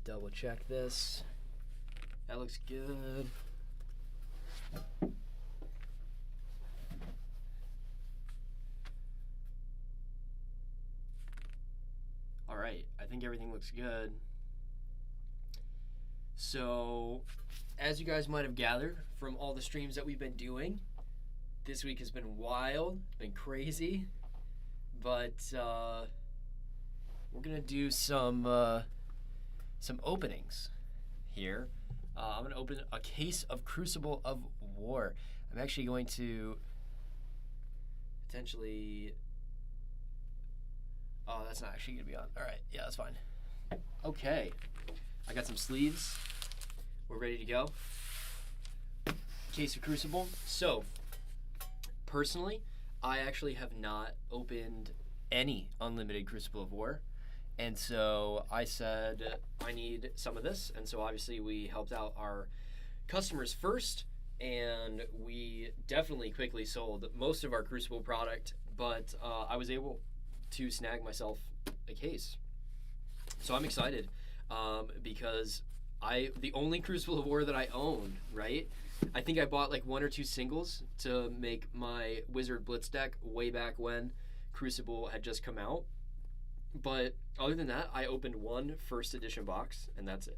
double check this. That looks good. All right, I think everything looks good. So, as you guys might have gathered from all the streams that we've been doing, this week has been wild, been crazy, but we're gonna do some openings here. I'm gonna open a case of Crucible of War. I'm actually going to potentially. Oh, that's not actually gonna be on. All right, yeah, that's fine. Okay, I got some sleeves. We're ready to go. Case of Crucible. So, personally, I actually have not opened any unlimited Crucible of War. And so I said, I need some of this. And so obviously we helped out our customers first. And we definitely quickly sold most of our Crucible product. But I was able to snag myself a case. So I'm excited because the only Crucible of War that I own, right? I think I bought like 1 or 2 singles to make my Wizard Blitz deck way back when Crucible had just come out. But other than that, I opened 1 first edition box, and that's it.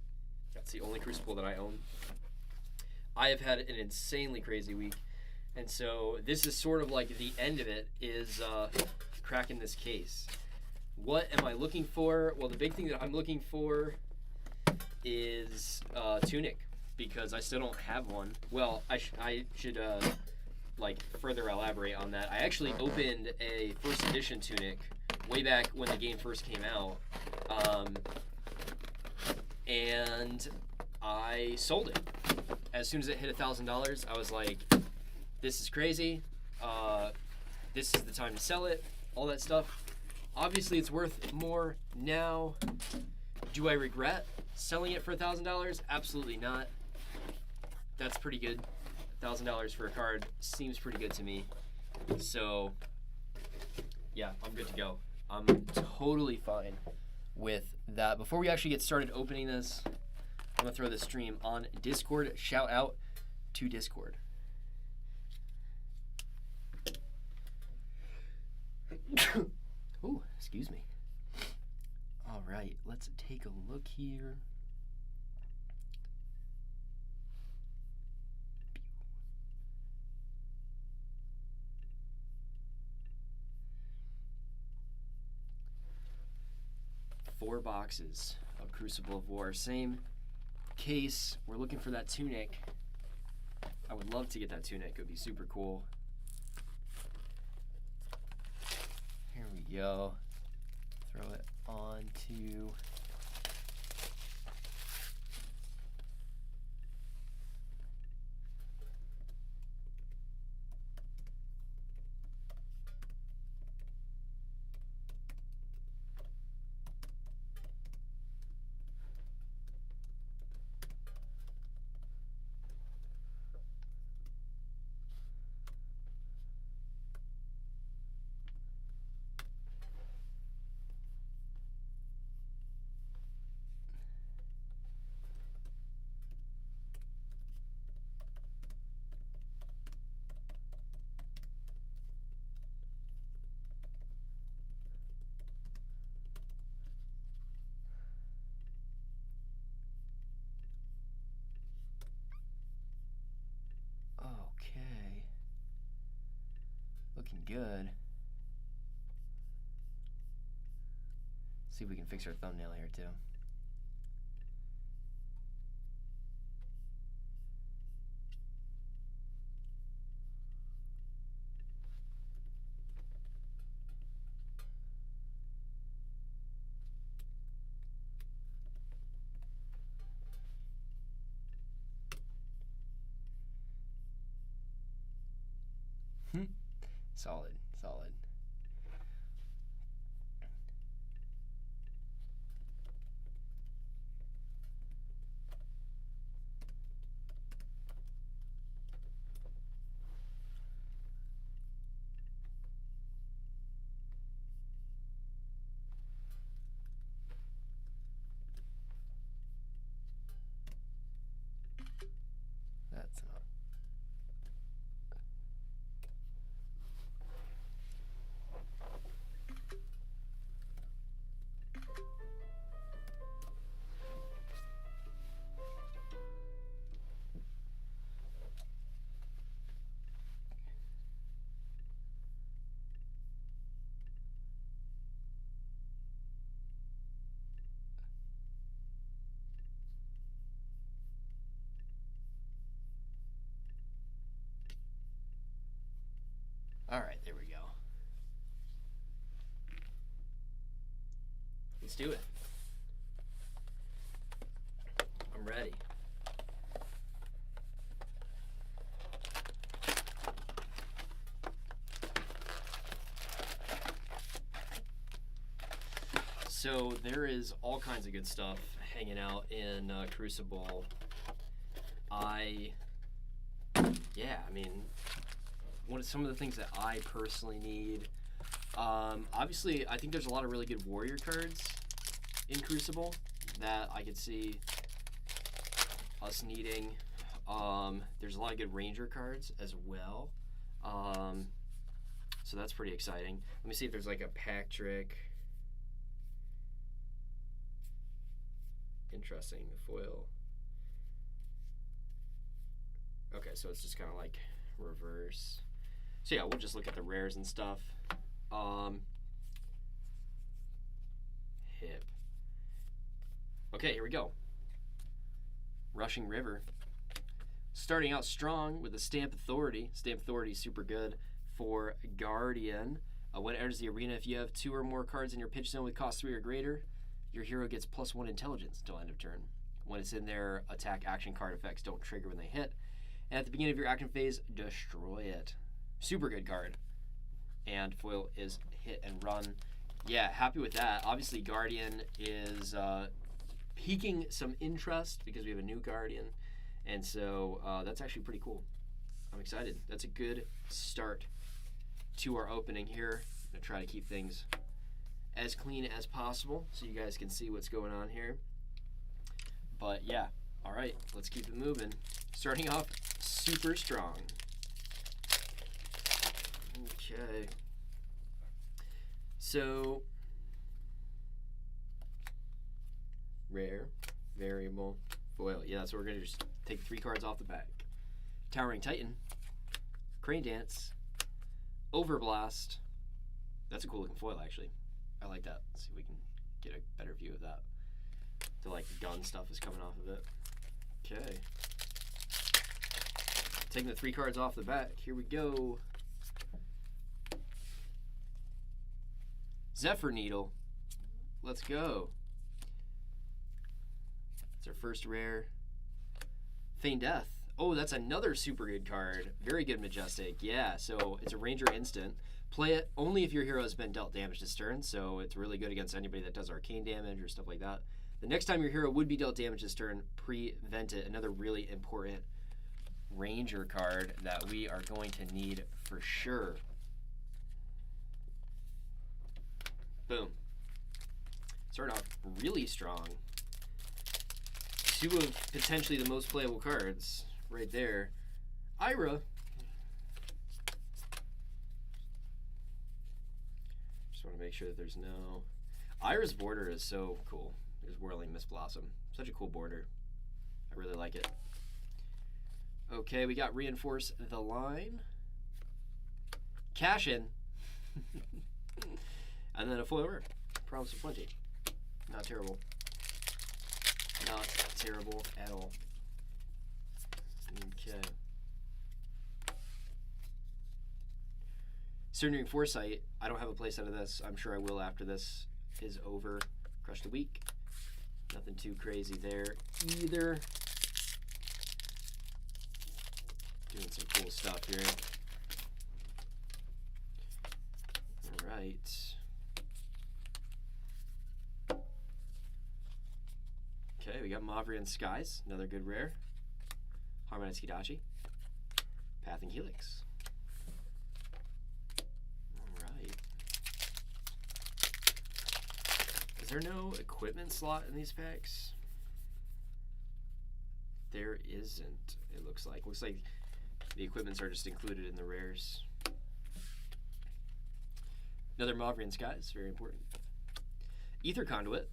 That's the only Crucible that I own. I have had an insanely crazy week, and so this is sort of like the end of it, is cracking this case. What am I looking for? Well, the big thing that I'm looking for is Tunic, because I still don't have one. Well, I should like further elaborate on that. I actually opened a first edition Tunic way back when the game first came out, and I sold it as soon as it hit $1,000. I was like, this is crazy. This is the time to sell it. All that stuff. Obviously, it's worth more now. Do I regret selling it for $1,000? Absolutely not. That's pretty good. $1,000 for a card seems pretty good to me. So, yeah, I'm good to go. I'm totally fine with that. Before we actually get started opening this, I'm going to throw the stream on Discord. Shout out to Discord. Ooh, excuse me. All right, let's take a look here. Four boxes of Crucible of War. Same case. We're looking for that Tunic. I would love to get that Tunic. It would be super cool. Here we go. Throw it onto... Okay. Looking good. See if we can fix our thumbnail here too. Solid, solid. All right, there we go. Let's do it. I'm ready. So there is all kinds of good stuff hanging out in Crucible. I mean, some of the things that I personally need. Obviously, I think there's a lot of really good warrior cards in Crucible that I could see us needing. There's a lot of good ranger cards as well. So that's pretty exciting. Let me see if there's like a pack trick. Interesting, foil. Okay, so it's just kind of like reverse. So yeah, we'll just look at the rares and stuff. Hip. Okay, here we go. Rushing River. Starting out strong with a Stamp Authority. Stamp Authority is super good for Guardian. When it enters the arena, if you have 2 or more cards in your pitch zone with cost 3 or greater, your hero gets +1 intelligence until end of turn. When it's in their attack action card effects don't trigger when they hit. And at the beginning of your action phase, destroy it. Super good card. And foil is hit and run. Yeah, happy with that. Obviously, Guardian is piquing some interest because we have a new Guardian. And so that's actually pretty cool. I'm excited. That's a good start to our opening here. I'm going to try to keep things as clean as possible so you guys can see what's going on here. But yeah, all right, let's keep it moving. Starting off super strong. Okay. So, rare, variable, foil. Yeah, that's what we're going to just take 3 cards off the back. Towering Titan, Crane Dance, Overblast. That's a cool looking foil, actually. I like that. Let's see if we can get a better view of that. The like gun stuff is coming off of it. Okay. Taking the 3 cards off the back. Here we go. Zephyr Needle. Let's go. It's our first rare. Feign Death. Oh, that's another super good card. Very good Majestic. Yeah, so it's a Ranger instant. Play it only if your hero has been dealt damage this turn, so it's really good against anybody that does arcane damage or stuff like that. The next time your hero would be dealt damage this turn, prevent it. Another really important Ranger card that we are going to need for sure. Boom. Start off really strong. 2 of potentially the most playable cards right there. Ira. Just want to make sure that there's no... Ira's border is so cool. There's Whirling Mist Blossom. Such a cool border. I really like it. Okay, we got Reinforce the Line. Cash in. And then a foil rare. Promise of Plenty. Not terrible. Not terrible at all. Okay. Surrendering Foresight. I don't have a place out of this. I'm sure I will after this is over. Crush the Weak. Nothing too crazy there either. Doing some cool stuff here. All right. Okay, we got Mavrian Skies, another good rare. Harmonized Hidachi. Pathing Helix. Alright. Is there no equipment slot in these packs? There isn't, it looks like. Looks like the equipments are just included in the rares. Another Mavrian Skies, very important. Ether Conduit.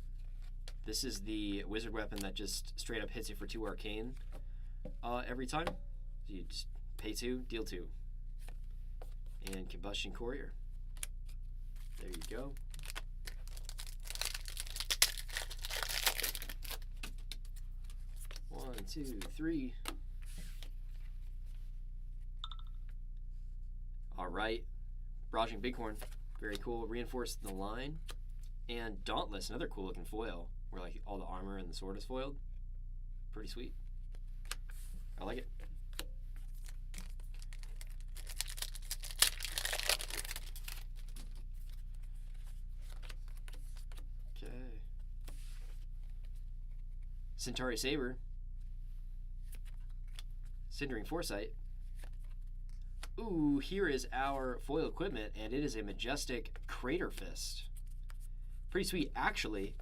This is the wizard weapon that just straight up hits you for 2 arcane every time. So you just pay 2, deal 2. And Combustion Courier. There you go. One, two, three. All right. Barraging Bighorn, very cool. Reinforce the Line. And Dauntless, another cool looking foil, where like all the armor and the sword is foiled. Pretty sweet. I like it. Okay. Centauri Saber. Cindering Foresight. Ooh, here is our foil equipment, and it is a majestic Crater Fist. Pretty sweet. Actually,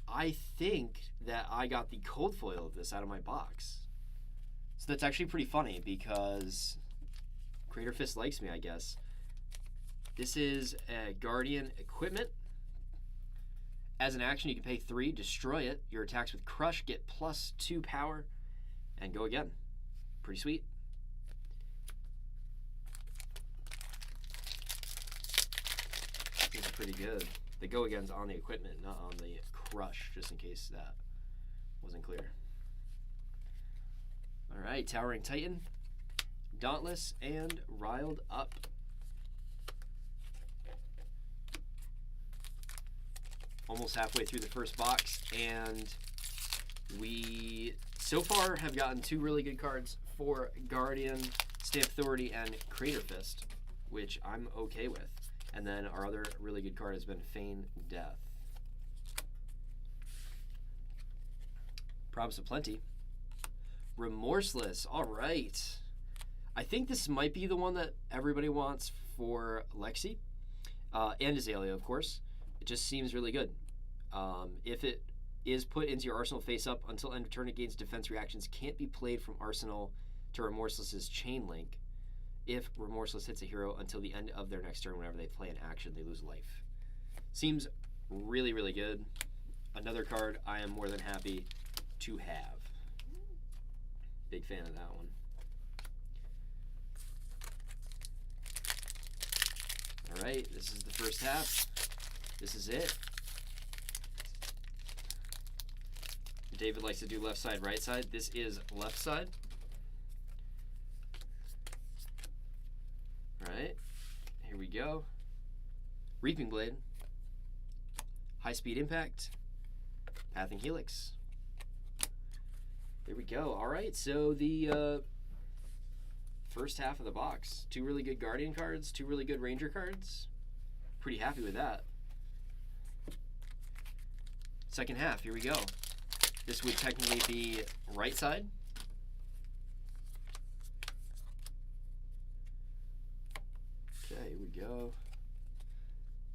I think that I got the cold foil of this out of my box. So that's actually pretty funny because Crater Fist likes me, I guess. This is a Guardian equipment. As an action, you can pay 3, destroy it. Your attacks with Crush get +2 power, and go again. Pretty sweet. This is pretty good. The go again's on the equipment, not on the Crush, just in case that wasn't clear. Alright, Towering Titan, Dauntless, and Riled Up. Almost halfway through the first box, and we so far have gotten 2 really good cards for Guardian, Stamp Authority, and Crater Fist, which I'm okay with. And then our other really good card has been Feign Death. Promise of Plenty. Remorseless. All right. I think this might be the one that everybody wants for Lexi. And Azalea, of course. It just seems really good. If it is put into your arsenal face up until end of turn, it gains defense reactions. Can't be played from arsenal to Remorseless's Chain Link. If Remorseless hits a hero until the end of their next turn, whenever they play an action, they lose life. Seems really, really good. Another card I am more than happy to have. Big fan of that one. All right, this is the first half. This is it. David likes to do left side, right side. This is left side. Alright, here we go. Reaping Blade, High Speed Impact, Pathing Helix. There we go. Alright, so the first half of the box. 2 really good Guardian cards, 2 really good Ranger cards. Pretty happy with that. Second half, here we go. This would technically be right side. Okay, here we go.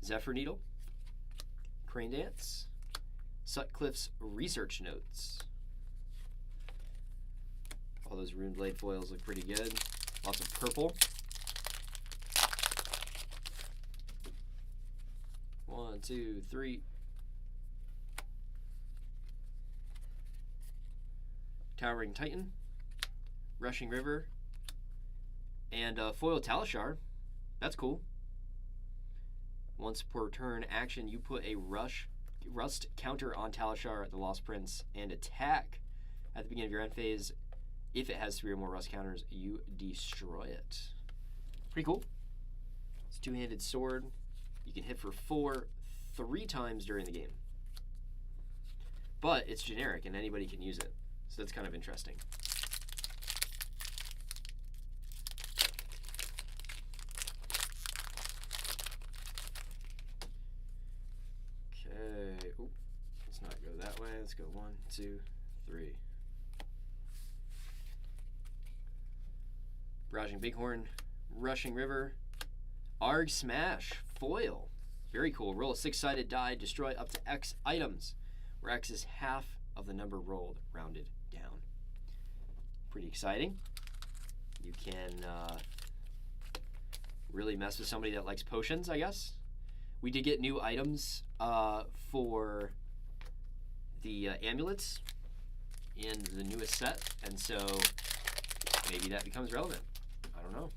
Zephyr Needle, Crane Dance, Sutcliffe's Research Notes. All those Rune Blade foils look pretty good. Lots of purple. 1, 2, 3. Towering Titan, Rushing River, and foil Talishar. That's cool. Once per turn action, you put a rust counter on Talishar, the Lost Prince, and attack. At the beginning of your end phase, if it has 3 or more rust counters, you destroy it. Pretty cool. It's a 2-handed sword. You can hit for 4 3 times during the game. But it's generic and anybody can use it. So that's kind of interesting. Okay. Oop. Let's not go that way. Let's go 1, 2, 3. Barraging Bighorn, Rushing River, Arg Smash, foil. Very cool. Roll a 6-sided die, destroy up to X items, where X is half of the number rolled, rounded down. Pretty exciting. You can really mess with somebody that likes potions, I guess. We did get new items for the amulets in the newest set, and so maybe that becomes relevant. I don't know.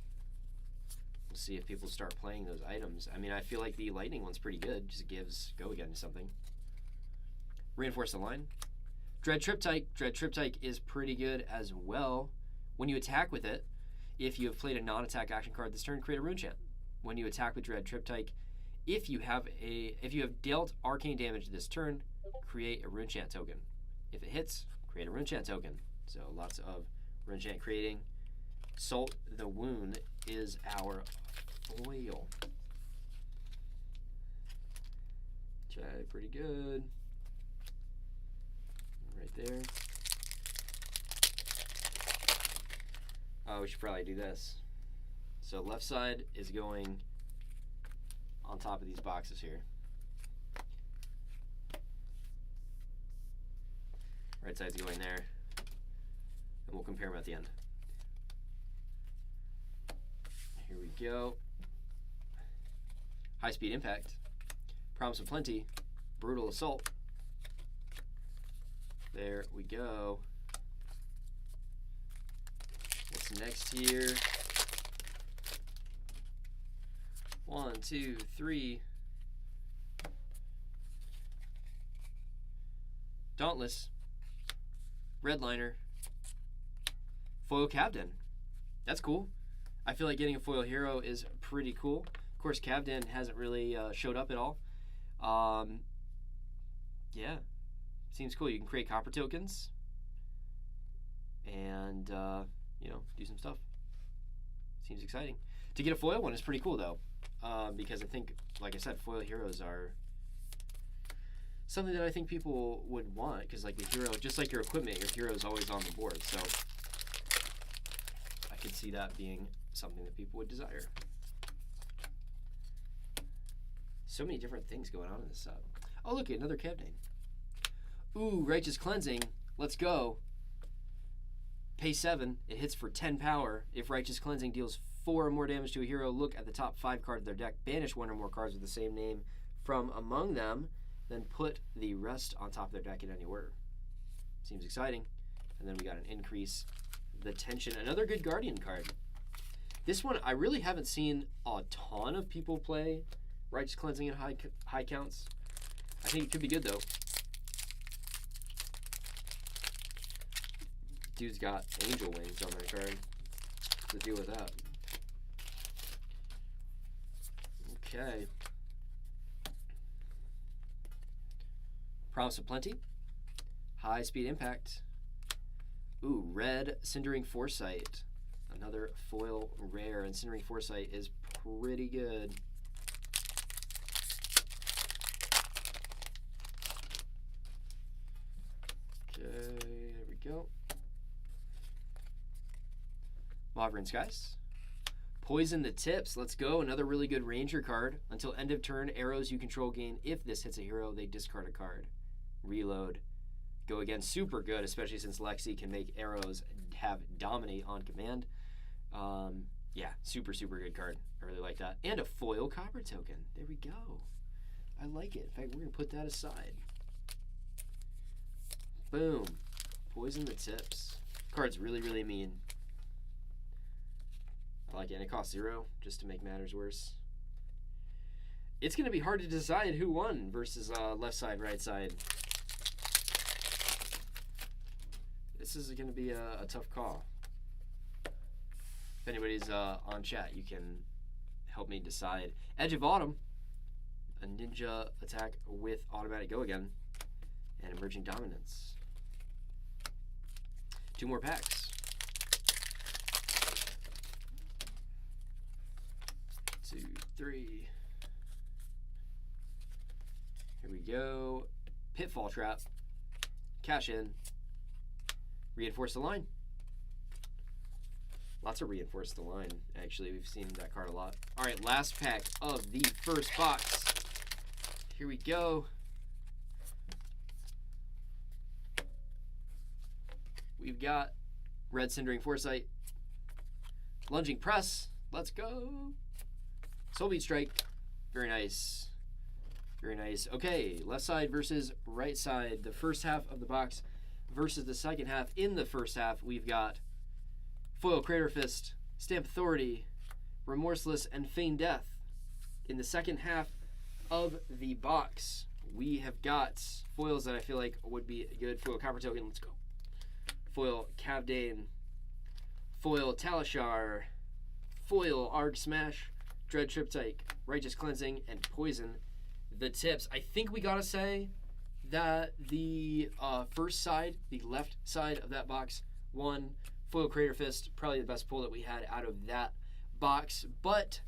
We'll see if people start playing those items. I mean, I feel like the lightning one's pretty good. Just gives go again to something. Reinforce the Line. Dread Triptych. Dread Triptych is pretty good as well. When you attack with it, if you have played a non-attack action card this turn, create a rune chant. when you attack with Dread Triptych, if you have dealt arcane damage this turn, create a Runechant token. If it hits, create a Runechant token. So lots of Runechant creating. Salt the Wound is our foil. Okay, pretty good. Right there. Oh, we should probably do this. So left side is going on top of these boxes here. Right side's going there. And we'll compare them at the end. Here we go. High Speed Impact. Promise of Plenty. Brutal Assault. There we go. What's next here? 1, 2, 3. Dauntless. Redliner. Foil Cavden. That's cool. I feel like getting a foil hero is pretty cool. Of course, Cavden hasn't really showed up at all. Yeah, seems cool. You can create copper tokens and do some stuff. Seems exciting. To get a foil one is pretty cool though, because I think, like I said, foil heroes are something that I think people would want, because like the hero, just like your equipment, your hero is always on the board. So I could see that being something that people would desire. So many different things going on in this set. Oh, look, another Cavden. Ooh, Righteous Cleansing. Let's go. Pay 7. It hits for 10 power. If Righteous Cleansing deals 4 or more damage to a hero, look at the top 5 cards of their deck. Banish 1 or more cards with the same name from among them. Then put the rest on top of their deck in any order. Seems exciting. And then we got an Increase the Tension. Another good Guardian card. This one, I really haven't seen a ton of people play Righteous Cleansing in high counts. I think it could be good though. Dude's got angel wings on that card. To deal with that. Okay. Promise of Plenty. High Speed Impact. Ooh, red Cindering Foresight. Another foil rare, and Cindering Foresight is pretty good. Okay, there we go. Mauvrion Skies. Poison the Tips. Let's go. Another really good Ranger card. Until end of turn, arrows you control gain. If this hits a hero, they discard a card. Reload. Go again. Super good, especially since Lexi can make arrows have dominate on command. Yeah, super, super good card. I really like that. And a foil copper token. There we go. I like it. In fact, we're going to put that aside. Boom. Poison the Tips. Card's really, really mean. I like it. And it costs 0, just to make matters worse. It's going to be hard to decide who won versus left side, right side. This is going to be a tough call. If anybody's on chat, you can help me decide. Edge of Autumn. A ninja attack with automatic go again. And Emerging Dominance. 2 more packs. 2, 3. Here we go. Pitfall Trap. Cash in. Reinforce the Line. Lots of Reinforce the Line, actually. We've seen that card a lot. All right, last pack of the first box. Here we go. We've got Red Cindering Foresight. Lunging Press. Let's go. Soulbeat Strike. Very nice. Very nice. Okay, left side versus right side. The first half of the box versus the second half. In the first half, we've got Foil Crater Fist, Stamp Authority, Remorseless, and Feign Death. In the second half of the box, we have got foils that I feel like would be good. Foil Copper Token, let's go. Foil Cavden, Foil Talishar, Foil Arg Smash, Dread Triptych, Righteous Cleansing, and Poison the Tips. I think we gotta say that the first side, the left side of that box, won. Foil Crater Fist, probably the best pull that we had out of that box, but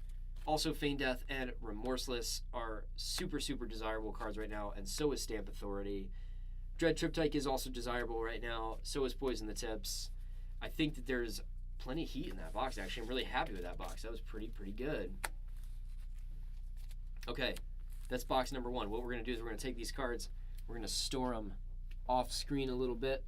also Feign Death and Remorseless are super, super desirable cards right now, and so is Stamp Authority. Dread Triptych is also desirable right now, so is Poison the Tips. I think that there's plenty of heat in that box, actually. I'm really happy with that box. That was pretty good. Okay, that's box number 1. What we're going to do is we're going to take these cards, we're going to store them off screen a little bit,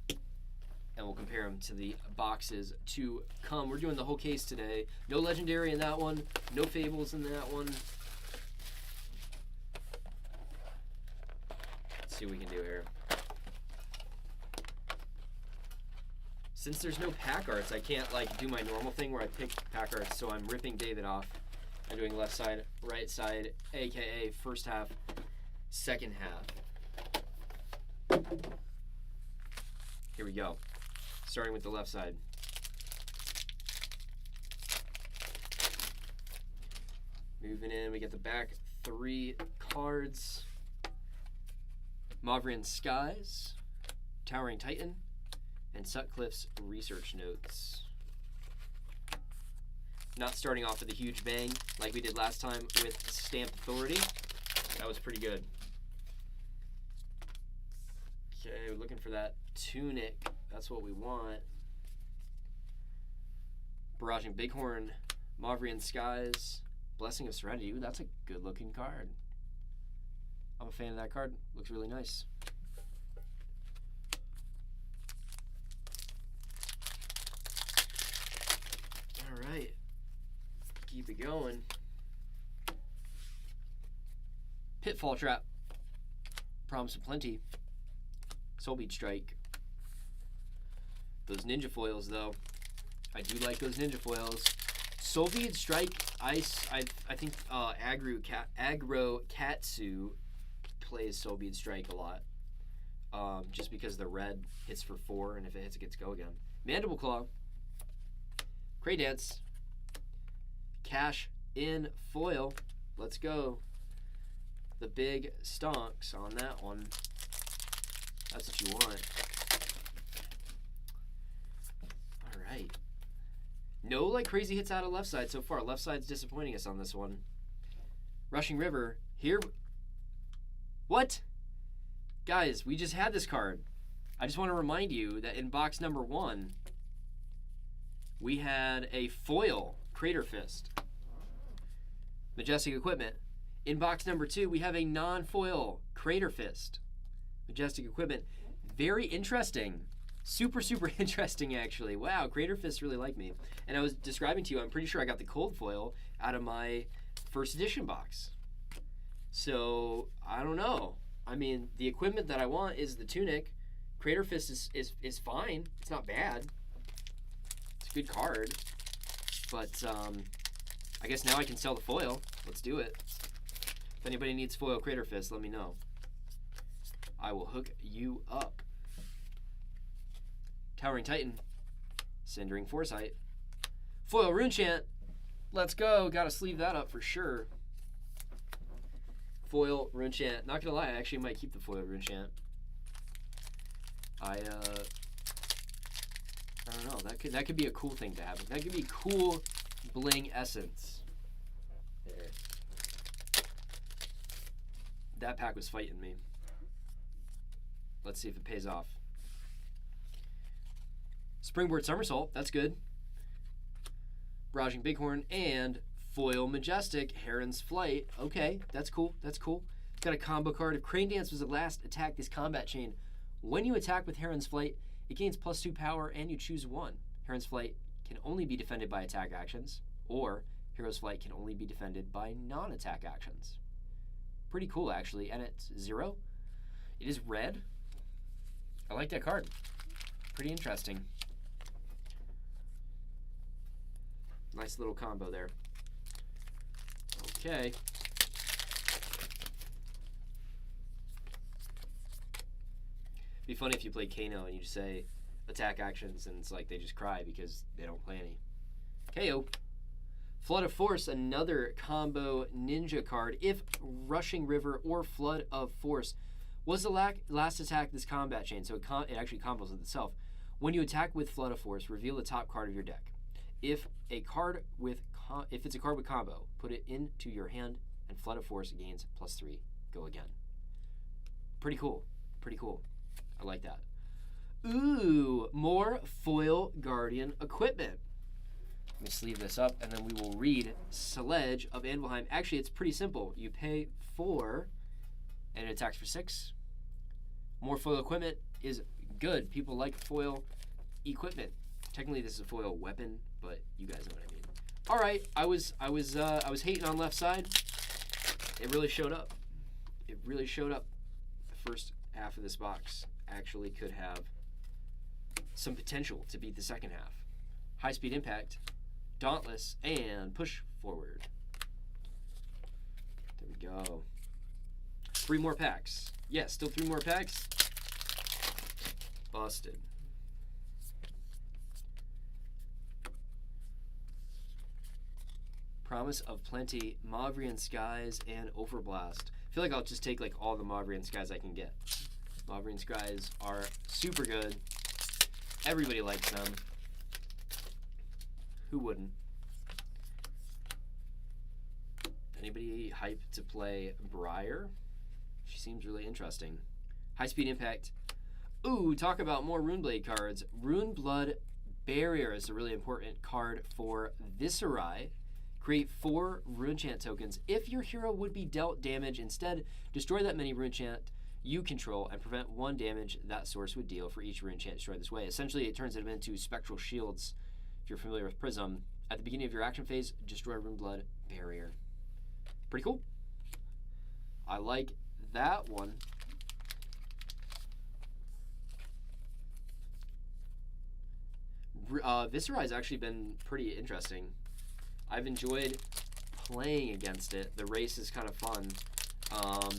and we'll compare them to the boxes to come. We're doing the whole case today. No Legendary in that one, no Fables in that one. Let's see what we can do here. Since there's no pack arts, I can't like do my normal thing where I pick pack arts, so I'm ripping David off. I'm doing left side, right side, aka first half, second half. Here we go. Starting with the left side. Moving in, we get the back 3 cards. Mauvrian Skies, Towering Titan, and Sutcliffe's Research Notes. Not starting off with a huge bang like we did last time with Stamp Authority. That was pretty good. Okay, we're looking for that Tunic. That's what we want. Barraging Bighorn, Mauvrian Skies, Blessing of Serenity. Ooh, that's a good looking card. I'm a fan of that card. Looks really nice. All right. Keep it going. Pitfall Trap, Promise of Plenty, Soulbead Strike. Those ninja foils, though. I do like those ninja foils. Soulbead Strike, I think Aggro Katsu plays Soulbead Strike a lot. Just because the red hits for 4, and if it hits, it gets go again. Mandible Claw, Cray Dance, Cash in foil. Let's go. The big stonks on that one. That's what you want. All right. No like crazy hits out of left side so far. Left side's disappointing us on this one. Rushing River. Here. What? Guys, we just had this card. I just want to remind you that in box number 1, we had a foil Crater Fist. Majestic Equipment. In box number 2, we have a non-foil Crater Fist. Majestic Equipment. Very interesting. Super, super interesting, actually. Wow, Crater Fists really like me. And I was describing to you, I'm pretty sure I got the cold foil out of my first edition box. So, I don't know. I mean, the equipment that I want is the Tunic. Crater Fist is fine. It's not bad. It's a good card. But, I guess now I can sell the foil. Let's do it. If anybody needs foil Crater Fist, let me know. I will hook you up. Towering Titan. Cindering Foresight. Foil Runechant. Let's go. Gotta sleeve that up for sure. Foil Runechant. Not gonna lie, I actually might keep the foil Runechant. I don't know. That could be a cool thing to have. That could be cool bling essence. There. That pack was fighting me. Let's see if it pays off. Springboard Somersault, that's good. Barraging Bighorn and Foil Majestic Heron's Flight. Okay, that's cool. That's cool. Got a combo card. If Crane Dance was the last attack this combat chain, when you attack with Heron's Flight, it gains +2 power and you choose 1. Heron's Flight can only be defended by attack actions, or Hero's Flight can only be defended by non-attack actions. Pretty cool, actually. And it's 0. It is red. I like that card. Pretty interesting. Nice little combo there. Okay. Be funny if you play Kano and you just say attack actions and it's like they just cry because they don't play any. KO. Flood of Force, another combo ninja card. If Rushing River or Flood of Force was the last attack this combat chain, so it actually combos with itself. When you attack with Flood of Force, reveal the top card of your deck. If it's a card with combo, put it into your hand, and Flood of Force gains +3. Go again. Pretty cool. Pretty cool. I like that. Ooh, more foil Guardian equipment. Let me sleeve this up, and then we will read Sledge of Anvilheim. Actually, it's pretty simple. You pay 4, and it attacks for 6. More foil equipment is good. People like foil equipment. Technically, this is a foil weapon, but you guys know what I mean. All right, I was hating on left side. It really showed up. It really showed up. The first half of this box actually could have some potential to beat the second half. High speed impact, dauntless, and push forward. There we go. 3 more packs. Yes, still 3 more packs. Busted. Promise of Plenty, Mavrian Skies, and Overblast. I feel like I'll just take like all the Mavrian Skies I can get. Mavrian Skies are super good. Everybody likes them. Who wouldn't? Anybody hyped to play Briar? She seems really interesting. High speed impact. Ooh, talk about more Runeblade cards. Runeblood Barrier is a really important card for Viserai. Create 4 Runechant tokens. If your hero would be dealt damage, instead destroy that many Runechant you control and prevent 1 damage that source would deal for each Runechant destroyed this way. Essentially, it turns them into spectral shields. If you're familiar with Prism, at the beginning of your action phase, destroy Runeblood Barrier. Pretty cool. I like that one. Viserai's actually been pretty interesting. I've enjoyed playing against it. The race is kind of fun. I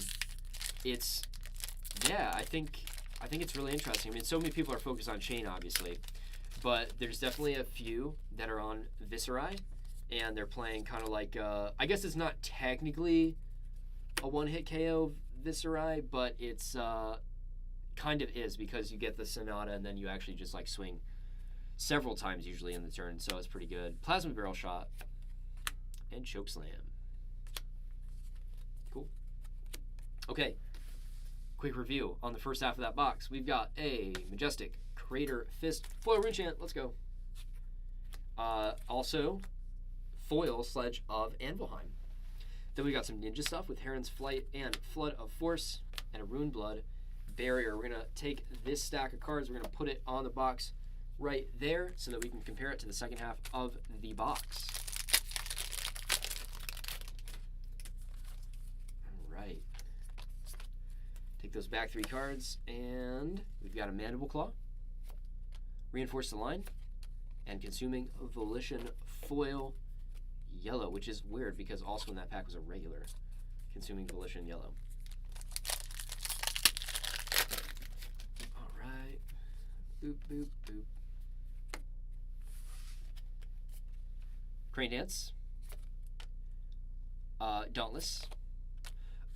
think it's really interesting. I mean, so many people are focused on Chain, obviously, but there's definitely a few that are on Viserai, and they're playing kind of like, I guess it's not technically a one-hit KO Viserai, but it's kind of is, because you get the Sonata and then you actually just like swing several times usually in the turn, so it's pretty good. Plasma Barrel Shot and Chokeslam. Cool. Okay, quick review on the first half of that box. We've got a Majestic Crater Fist foil Runechant. Let's go. Also, foil Sledge of Anvilheim. Then we got some ninja stuff with Heron's Flight and Flood of Force and a Runeblood Barrier. We're going to take this stack of cards, we're going to put it on the box right there so that we can compare it to the second half of the box. All right. Take those back 3 cards, and we've got a Mandible Claw, Reinforce the Line, and Consuming Volition foil yellow, which is weird because also in that pack was a regular Consuming Volition yellow. All right. Boop, boop, boop. Crane Dance. Dauntless.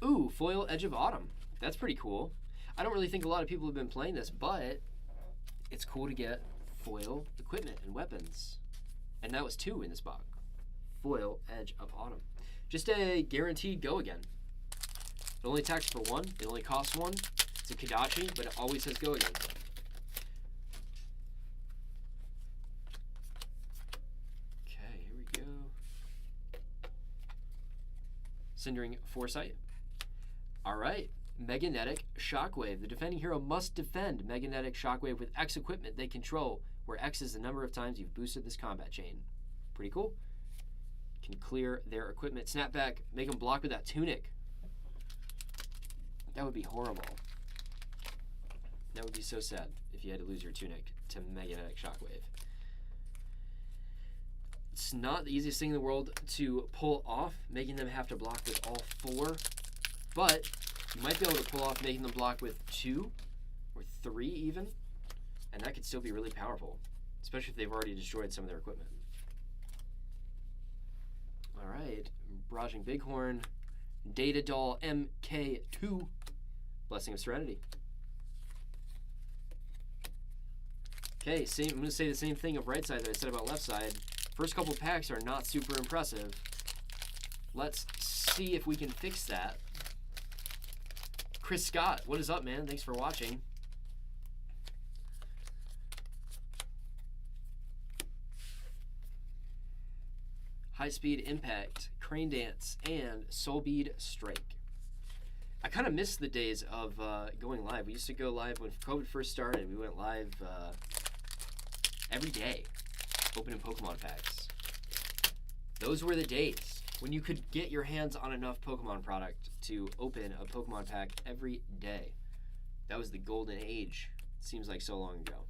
Ooh, foil Edge of Autumn. That's pretty cool. I don't really think a lot of people have been playing this, but it's cool to get foil equipment and weapons. And that was 2 in this box. Foil Edge of Autumn. Just a guaranteed go again. It only attacks for 1. It only costs 1. It's a Kodachi, but it always says go again. Okay, here we go. Cindering Foresight. All right. Magnetic Shockwave. The defending hero must defend Magnetic Shockwave with X equipment they control, where X is the number of times you've boosted this combat chain. Pretty cool. Can clear their equipment. Snapback, make them block with that tunic. That would be horrible. That would be so sad if you had to lose your tunic to Magnetic Shockwave. It's not the easiest thing in the world to pull off, making them have to block with all 4, but you might be able to pull off making them block with 2 or 3 even, and that could still be really powerful, especially if they've already destroyed some of their equipment. All right. Barraging Bighorn. Data Doll MK2. Blessing of Serenity. Okay, I'm going to say the same thing of right side that I said about left side. First couple packs are not super impressive. Let's see if we can fix that. Chris Scott, what is up, man? Thanks for watching. High Speed Impact, Crane Dance, and Soulbead Strike. I kind of miss the days of going live. We used to go live when COVID first started. We went live every day, opening Pokemon packs. Those were the days when you could get your hands on enough Pokemon product to open a Pokemon pack every day. That was the golden age. Seems like so long ago.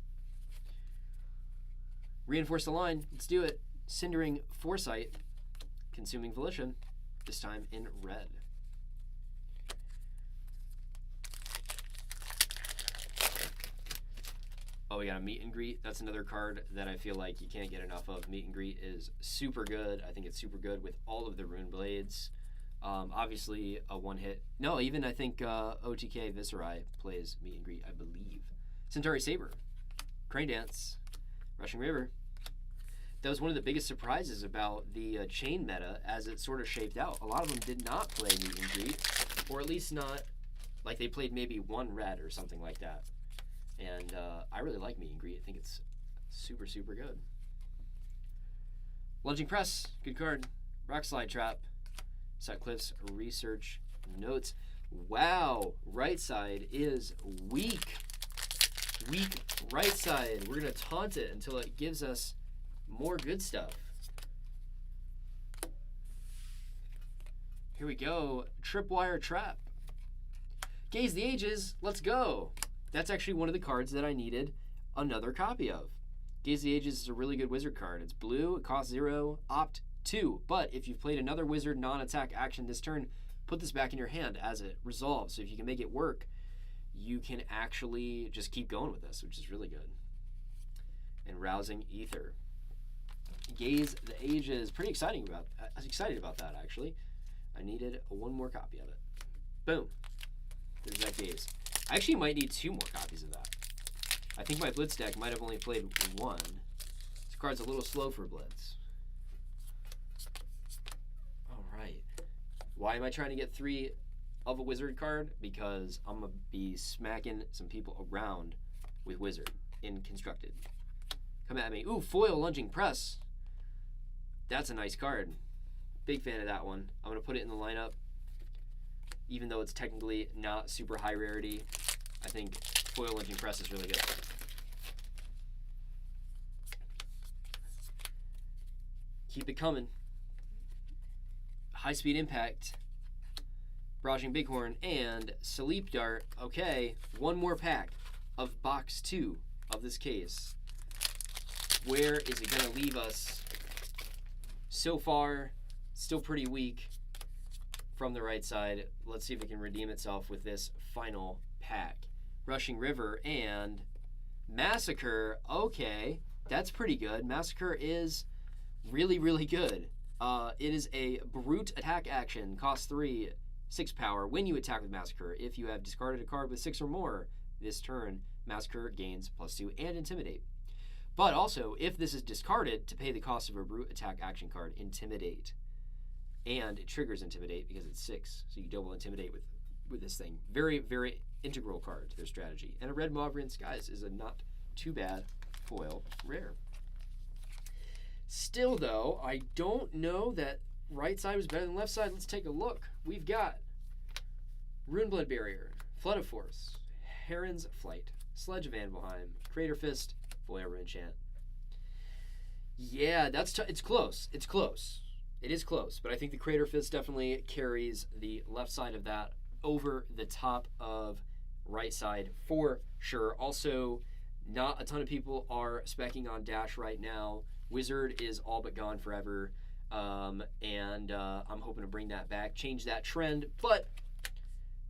Reinforce the line. Let's do it. Cindering Foresight, Consuming Volition, this time in red. Oh, we got a Meet and Greet. That's another card that I feel like you can't get enough of. Meet and Greet is super good. I think it's super good with all of the Rune Blades. Obviously, a one-hit. No, even I think OTK Viserai plays Meet and Greet, I believe. Centauri Saber, Crane Dance, Rushing River. That was one of the biggest surprises about the chain meta as it sort of shaped out. A lot of them did not play Meet and Greet, or at least not, like they played maybe one red or something like that. And I really like Meet and Greet. I think it's super, super good. Lunging Press, good card. Rock Slide Trap, Sutcliffe's Research Notes. Wow, right side is weak. Weak right side. We're going to taunt it until it gives us more good stuff. Here we go. Tripwire Trap. Gaze the Ages. Let's go. That's actually one of the cards that I needed another copy of. Gaze the Ages is a really good wizard card. It's blue. It costs 0. Opt 2. But if you've played another wizard non-attack action this turn, put this back in your hand as it resolves. So if you can make it work, you can actually just keep going with this, which is really good. And Rousing Ether. Gaze the Ages, pretty exciting about. I was excited about that actually. I needed one more copy of it. Boom. There's that Gaze. I actually might need 2 more copies of that. I think my Blitz deck might have only played 1. This card's a little slow for Blitz. All right. Why am I trying to get 3 of a wizard card? Because I'm gonna be smacking some people around with wizard in constructed. Come at me. Ooh, foil Lunging Press. That's a nice card. Big fan of that one. I'm going to put it in the lineup. Even though it's technically not super high rarity, I think foil Lunging Press is really good. Keep it coming. High Speed Impact, Barraging Bighorn, and Sleep Dart. Okay, one more pack of box 2 of this case. Where is it going to leave us? So far, still pretty weak from the right side. Let's see if it can redeem itself with this final pack. Rushing River and Massacre. Okay, that's pretty good. Massacre is really, really good. It is a brute attack action. Costs 3, 6 power. When you attack with Massacre, if you have discarded a card with 6 or more this turn, Massacre gains +2 and Intimidate. But also, if this is discarded, to pay the cost of a brute attack action card, Intimidate. And it triggers Intimidate because it's 6. So you double Intimidate with this thing. Very, very integral card to their strategy. And a red Mauvrian Skies is a not too bad foil rare. Still, though, I don't know that right side was better than left side. Let's take a look. We've got Runeblood Barrier, Flood of Force, Heron's Flight, Sledge of Anvilheim, Crater Fist, Forever Enchant. Yeah, it's close. It's close. It is close, but I think the Crater Fist definitely carries the left side of that over the top of right side for sure. Also, not a ton of people are specking on Dash right now. Wizard is all but gone forever, and I'm hoping to bring that back, change that trend, but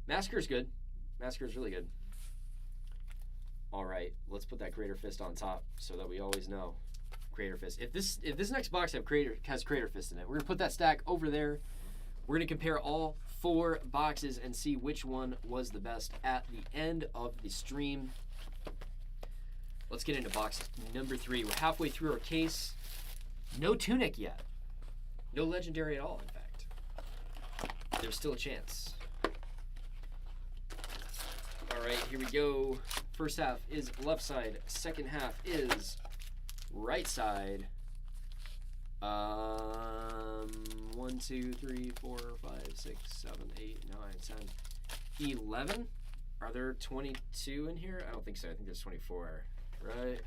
Massacre's good. Massacre's really good. All right, let's put that Crater Fist on top so that we always know. Crater Fist. If this next box has Crater Fist in it, we're gonna put that stack over there. We're gonna compare all 4 boxes and see which one was the best at the end of the stream. Let's get into box number 3. We're halfway through our case. No Tunic yet. No Legendary at all, in fact. There's still a chance. All right, here we go. First half is left side. Second half is right side. 1, 2, 3, 4, 5, 6, 7, 8, 9, 10, 11. Are there 22 in here? I don't think so. I think there's 24. Right?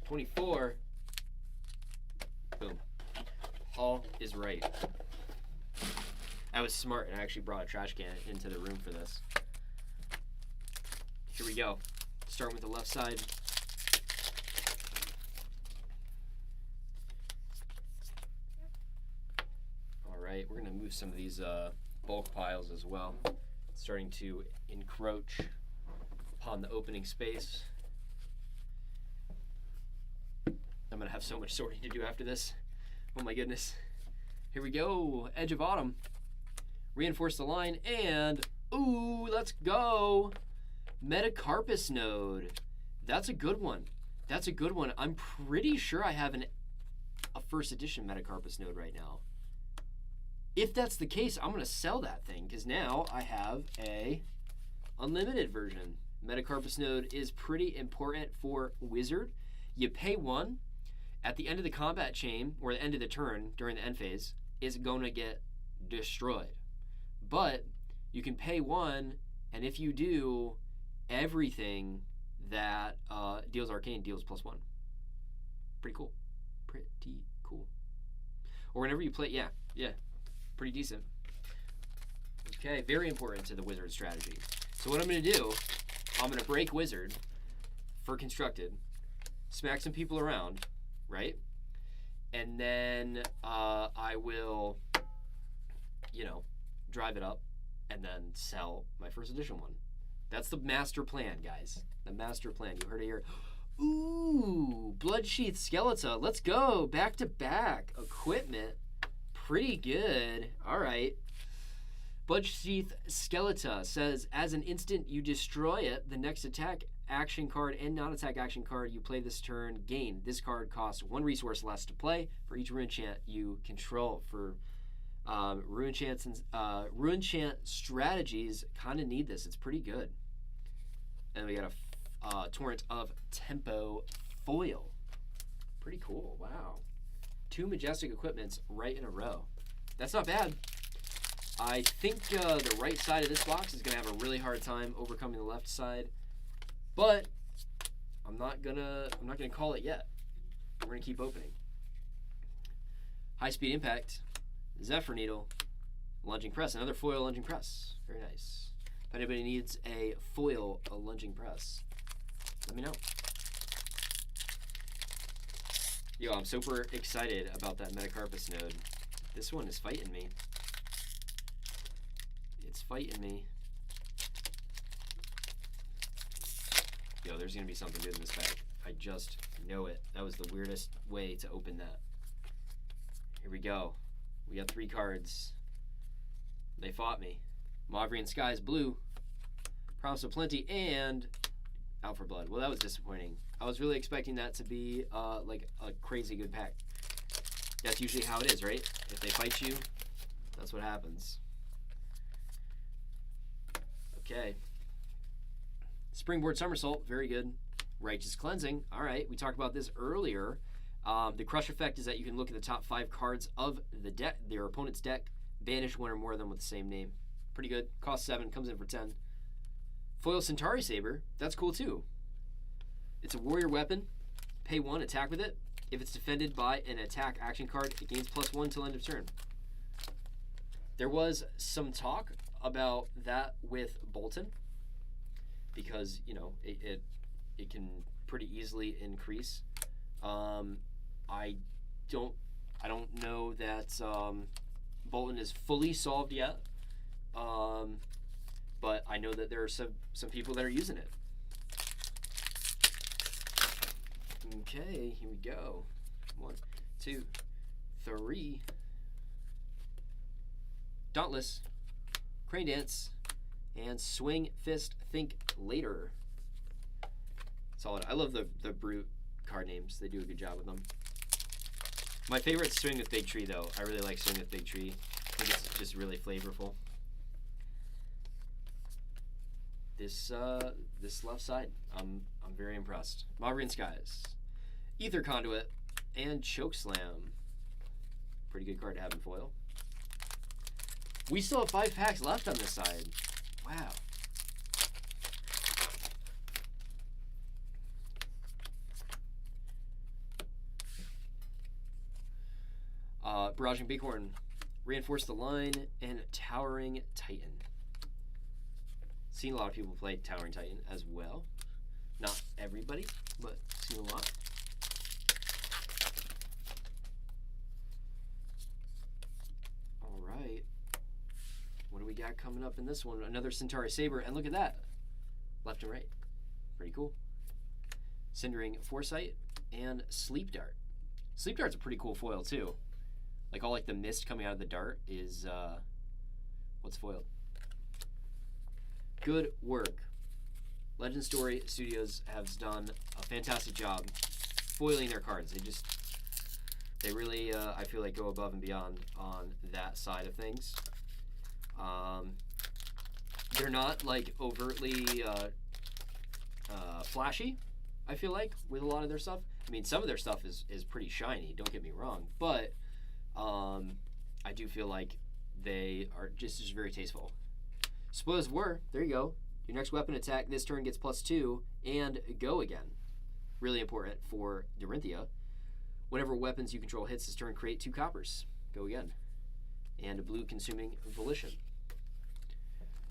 24. Boom. All is right. I was smart and I actually brought a trash can into the room for this. Here we go. Starting with the left side. All right, we're going to move some of these bulk piles as well. It's starting to encroach upon the opening space. I'm going to have so much sorting to do after this. Oh my goodness. Here we go. Edge of Autumn. Reinforce the line and, ooh, let's go. Metacarpus node. That's a good one. That's a good one. I'm pretty sure I have a first edition Metacarpus node right now. If that's the case, I'm going to sell that thing because now I have a unlimited version. Metacarpus node is pretty important for Wizard. You pay 1. At the end of the combat chain, or the end of the turn during the end phase, is going to get destroyed. But you can pay 1, and if you do, everything that deals arcane deals +1. Pretty cool. Pretty cool. Or whenever you play, yeah, pretty decent. Okay, very important to the Wizard strategy. So what I'm going to do, I'm going to break Wizard for Constructed, smack some people around, right? And then I will, drive it up and then sell my first edition one. That's the master plan, guys. The master plan. You heard it here. Ooh, Bloodsheath Skeleton. Let's go. Back to back. Equipment. Pretty good. All right. Bloodsheath Skeleton says, as an instant you destroy it, the next attack action card and non-attack action card you play this turn gain. This card costs 1 resource less to play for each rune chant you control. For rune chant strategies, kind of need this. It's pretty good. And we got a torrent of tempo foil. Pretty cool. Wow. 2 majestic equipments right in a row. That's not bad. I think the right side of this box is going to have a really hard time overcoming the left side, but I'm not gonna call it yet. We're gonna keep opening. High speed impact, Zephyr Needle, lunging press, another foil lunging press. Very nice. If anybody needs a foil lunging press, let me know. Yo, I'm super excited about that Metacarpus node. This one is fighting me. It's fighting me. Yo, there's going to be something good in this pack. I just know it. That was the weirdest way to open that. Here we go. We got 3 cards. They fought me. Mauvrian Skies Blue, Promise of Plenty, and Out for Blood. Well, that was disappointing. I was really expecting that to be like a crazy good pack. That's usually how it is, right? If they fight you, that's what happens. Okay. Springboard Somersault, very good. Righteous Cleansing, all right. We talked about this earlier. The crush effect is that you can look at the top 5 cards of the deck, their opponent's deck, banish 1 or more of them with the same name. Pretty good. Cost 7, comes in for 10. Foil Centauri Saber, that's cool too. It's a warrior weapon. Pay 1, attack with it. If it's defended by an attack action card, it gains +1 till end of turn. There was some talk about that with Bolton, because it can pretty easly increase. I don't know that Bolton is fully solved yet, but I know that there are some people that are using it. Okay, here we go. 1, 2, 3. Dauntless, Crane Dance, and Swing Fist Think Later. Solid. I love the Brute card names. They do a good job with them. My favorite is Swing with Big Tree, though. I really like Swing with Big Tree. I think it's just really flavorful. This left side, I'm very impressed. Mauvrian Skies, Ether Conduit, and Chokeslam. Pretty good card to have in foil. We still have 5 packs left on this side. Wow. Barraging Bighorn, Reinforce the Line, and Towering Titan. Seen a lot of people play Towering Titan as well. Not everybody, but seen a lot. All right. What do we got coming up in this one? Another Centauri Saber, and look at that. Left and right. Pretty cool. Cindering Foresight and Sleep Dart. Sleep Dart's a pretty cool foil too. Like all like the mist coming out of the dart is what's foiled. Good work. Legend Story Studios has done a fantastic job foiling their cards. They really I feel like go above and beyond on that side of things. They're not like overtly flashy, I feel like, with a lot of their stuff. I mean, some of their stuff is pretty shiny, don't get me wrong, but I do feel like they are just very tasteful. Spoils of War, there you go. Your next weapon attack this turn gets +2 and go again. Really important for Dorinthia. Whenever weapons you control hits this turn, create 2 coppers. Go again. And a blue consuming Volition.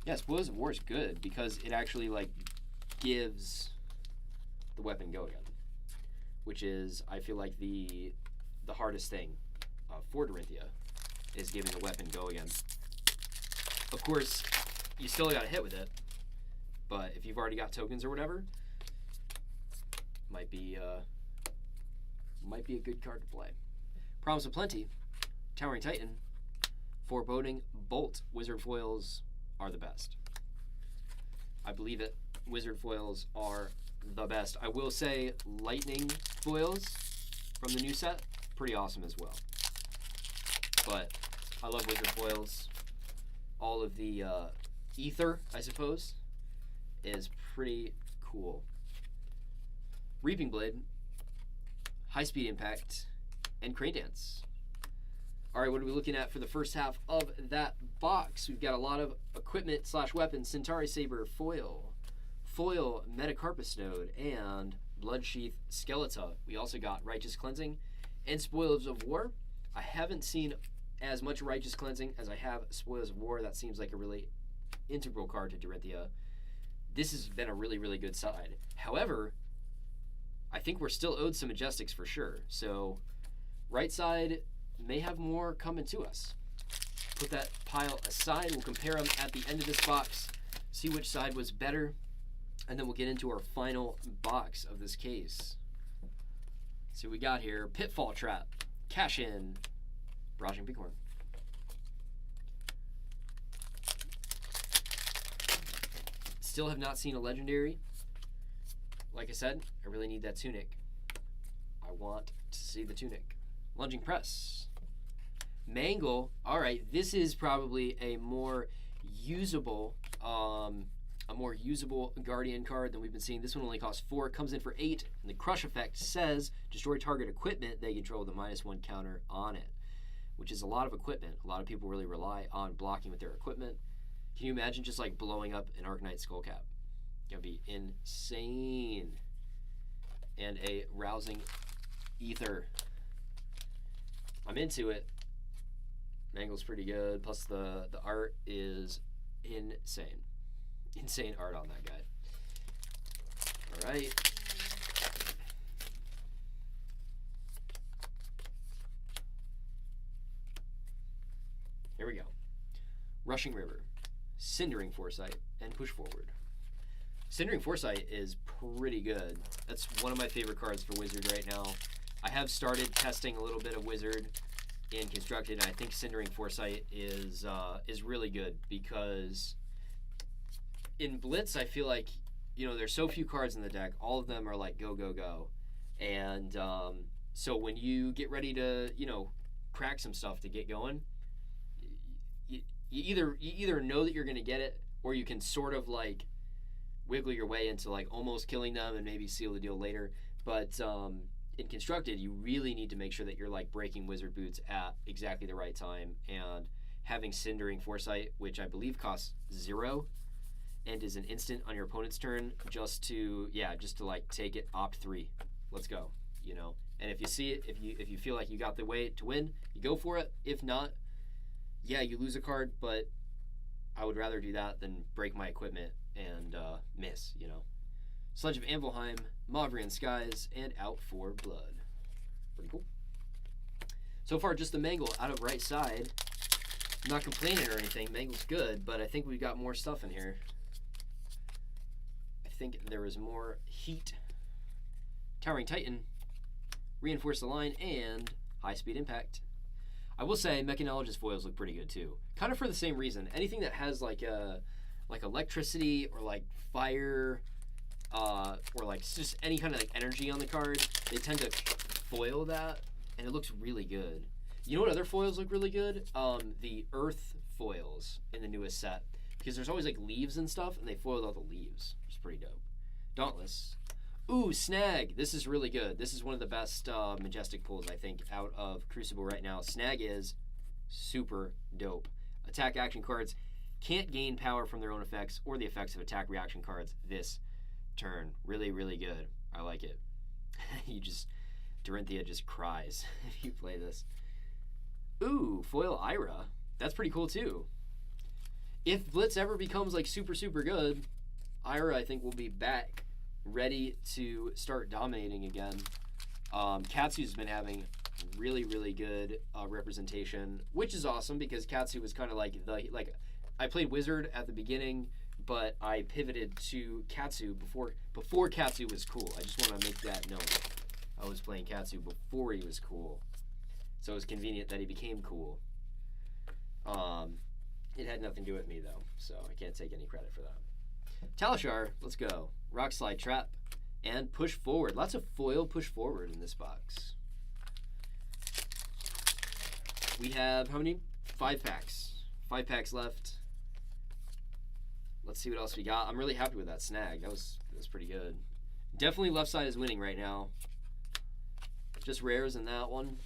Yeah, Spoils of War is good because it actually like gives the weapon go again, which is, I feel like, the hardest thing for Dorinthia is giving the weapon go again. Of course, you still got to hit with it, but if you've already got tokens or whatever, might be a good card to play. Promise of Plenty, Towering Titan, Foreboding Bolt. Wizard foils are the best. I believe it. Wizard foils are the best. I will say Lightning foils from the new set, pretty awesome as well. But I love Wizard foils. All of the Ether, I suppose, is pretty cool. Reaping Blade, High Speed Impact, and Crane Dance. All right, what are we looking at for the first half of that box? We've got a lot of equipment / weapons. Centauri Saber foil, Metacarpus Node, and Bloodsheath Skeleton. We also got Righteous Cleansing and Spoils of War. I haven't seen as much Righteous Cleansing as I have Spoils of War. That seems like a really integral card to Dorinthia. This has been a really, really good side. However, I think we're still owed some Majestics for sure. So right side may have more coming to us. Put that pile aside. We'll compare them at the end of this box, see which side was better, and then we'll get into our final box of this case. See what we got here. Pitfall Trap, Cash In, Barraging Bighorn. Still have not seen a legendary. Like I said, I really need that tunic. I want to see the tunic. Lunging Press. Mangle. All right, this is probably a more usable Guardian card than we've been seeing. This one only costs 4, comes in for 8, and the Crush effect says destroy target equipment they control with a -1 counter on it, which is a lot of equipment. A lot of people really rely on blocking with their equipment. Can you imagine just like blowing up an Arcanite Skullcap? Gonna be insane. And a Rousing Ether. I'm into it. Mangle's pretty good. Plus the art is insane. Insane art on that guy. All right. Here we go. Rushing River, Cindering Foresight, and Push Forward. Cindering Foresight is pretty good. That's one of my favorite cards for Wizard right now. I have started testing a little bit of Wizard in Constructed, and I think Cindering Foresight is really good because in Blitz, I feel like, you know, there's so few cards in the deck. All of them are like go, go, go. And so when you get ready to, you know, crack some stuff to get going, you either know that you're going to get it, or you can sort of like wiggle your way into like almost killing them and maybe seal the deal later. But in Constructed, you really need to make sure that you're like breaking Wizard Boots at exactly the right time, and having Cindering Foresight, which I believe costs 0 and is an instant on your opponent's turn, just to like take it, opt 3. Let's go, you know. And if you see it, if you feel like you got the way to win, you go for it. If not, yeah, you lose a card, but I would rather do that than break my equipment and miss, you know. Sledge of Anvilheim, Mavrian Skies, and Out for Blood. Pretty cool. So far, just the Mangle out of right side. I'm not complaining or anything. Mangle's good, but I think we've got more stuff in here. I think there is more heat. Towering Titan, Reinforce the Line, and High Speed Impact. I will say Mechanologist foils look pretty good too. Kind of for the same reason. Anything that has like electricity or like fire, or like just any kind of like energy on the card, they tend to foil that, and it looks really good. You know what other foils look really good? The Earth foils in the newest set, because there's always like leaves and stuff, and they foiled all the leaves, which is pretty dope. Dauntless. Ooh, Snag. This is really good. This is one of the best Majestic pulls, I think, out of Crucible right now. Snag is super dope. Attack action cards can't gain power from their own effects or the effects of attack reaction cards this turn. Really, really good. I like it. Dorinthia just cries if you play this. Ooh, foil Ira. That's pretty cool too. If Blitz ever becomes like super, super good, Ira, I think, will be back, ready to start dominating again. Katsu's been having really, really good representation, which is awesome because Katsu was kind of like I played Wizard at the beginning, but I pivoted to Katsu before Katsu was cool. I just want to make that known. I was playing Katsu before he was cool, so it was convenient that he became cool. It had nothing to do with me though, so I can't take any credit for that. Talishar, let's go. Rock Slide Trap, and Push Forward. Lots of foil Push Forward in this box. We have, how many? 5 packs. 5 packs left. Let's see what else we got. I'm really happy with that Snag. That was pretty good. Definitely left side is winning right now. Just rares in that one.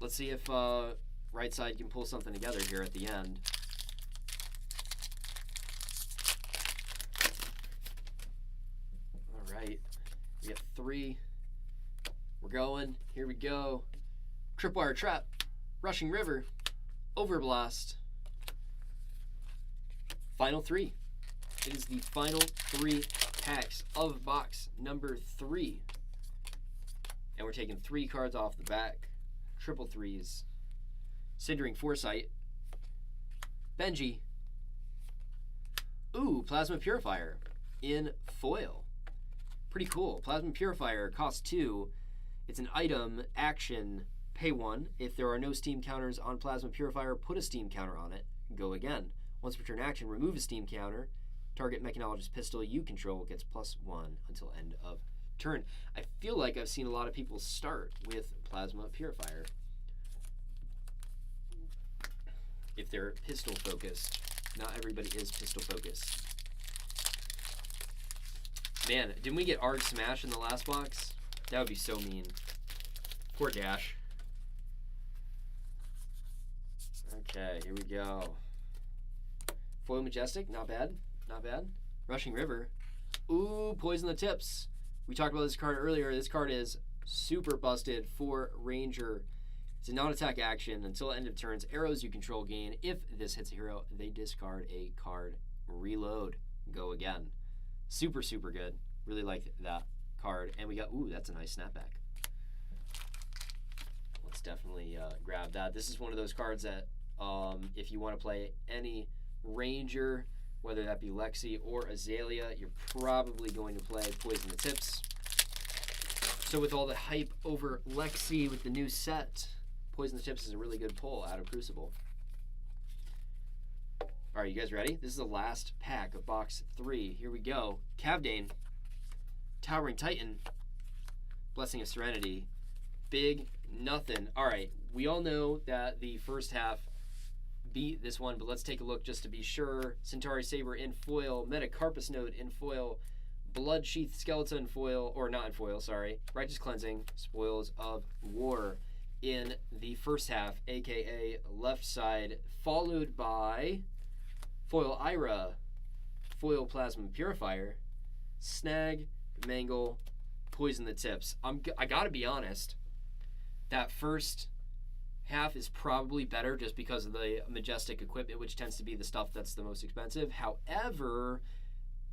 Let's see if right side can pull something together here at the end. We got 3. We're going. Here we go. Tripwire Trap. Rushing River. Overblast. Final 3. It is the final 3 packs of box number 3. And we're taking 3 cards off the back. Triple 3s. Cindering Foresight. Benji. Ooh, Plasma Purifier in foil. Pretty cool. Plasma Purifier costs 2. It's an item, action, pay 1. If there are no steam counters on Plasma Purifier, put a steam counter on it. Go again. Once per turn action, remove a steam counter. Target Mechanologist pistol you control gets +1 until end of turn. I feel like I've seen a lot of people start with Plasma Purifier if they're pistol focused. Not everybody is pistol focused. Man, didn't we get Arg Smash in the last box? That would be so mean. Poor Dash. Okay, here we go. Foil Majestic, not bad. Not bad. Rushing River. Ooh, Poison the Tips. We talked about this card earlier. This card is super busted for Ranger. It's a non-attack action. Until end of turns, arrows you control gain. If this hits a hero, they discard a card. Reload. Go again. Super, super good. Really like that card. And we got, ooh, that's a nice snapback. Let's definitely grab that. This is one of those cards that if you want to play any Ranger whether that be Lexi or Azalea, you're probably going to play Poison the Tips. So with all the hype over Lexi with the new set, Poison the Tips is a really good pull out of Crucible. All right, you guys ready? This is the last pack of box 3. Here we go. Cavdane, Towering Titan, Blessing of Serenity, Big Nothing. All right, we all know that the first half beat this one, but let's take a look just to be sure. Centauri Saber in foil, Metacarpus Node in foil, Bloodsheath Skeleton in foil, or not in foil, sorry. Righteous Cleansing, Spoils of War in the first half, aka left side, followed by Foil Ira, Foil Plasma Purifier, Snag, Mangle, Poison the Tips. I gotta be honest, that first half is probably better just because of the Majestic equipment, which tends to be the stuff that's the most expensive. However,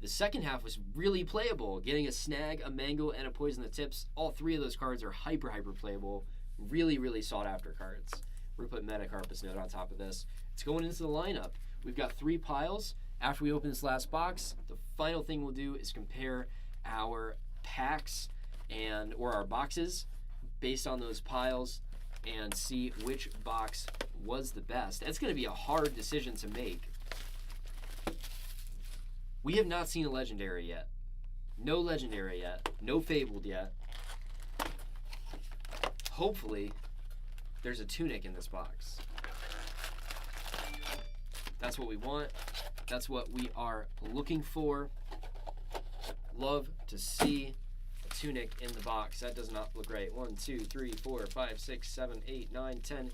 the second half was really playable. Getting a Snag, a Mangle, and a Poison the Tips, all 3 of those cards are hyper playable. Really, really sought after cards. We're gonna put Metacarpus Node on top of this. It's going into the lineup. We've got 3 piles. After we open this last box, the final thing we'll do is compare our packs or our boxes based on those piles and see which box was the best. That's going to be a hard decision to make. We have not seen a legendary yet. No legendary yet. No fabled yet. Hopefully, there's a tunic in this box. That's what we want. That's what we are looking for. Love to see a tunic in the box. That does not look right. 1, 2, 3, 4, 5, 6, 7, 8, 9, 10,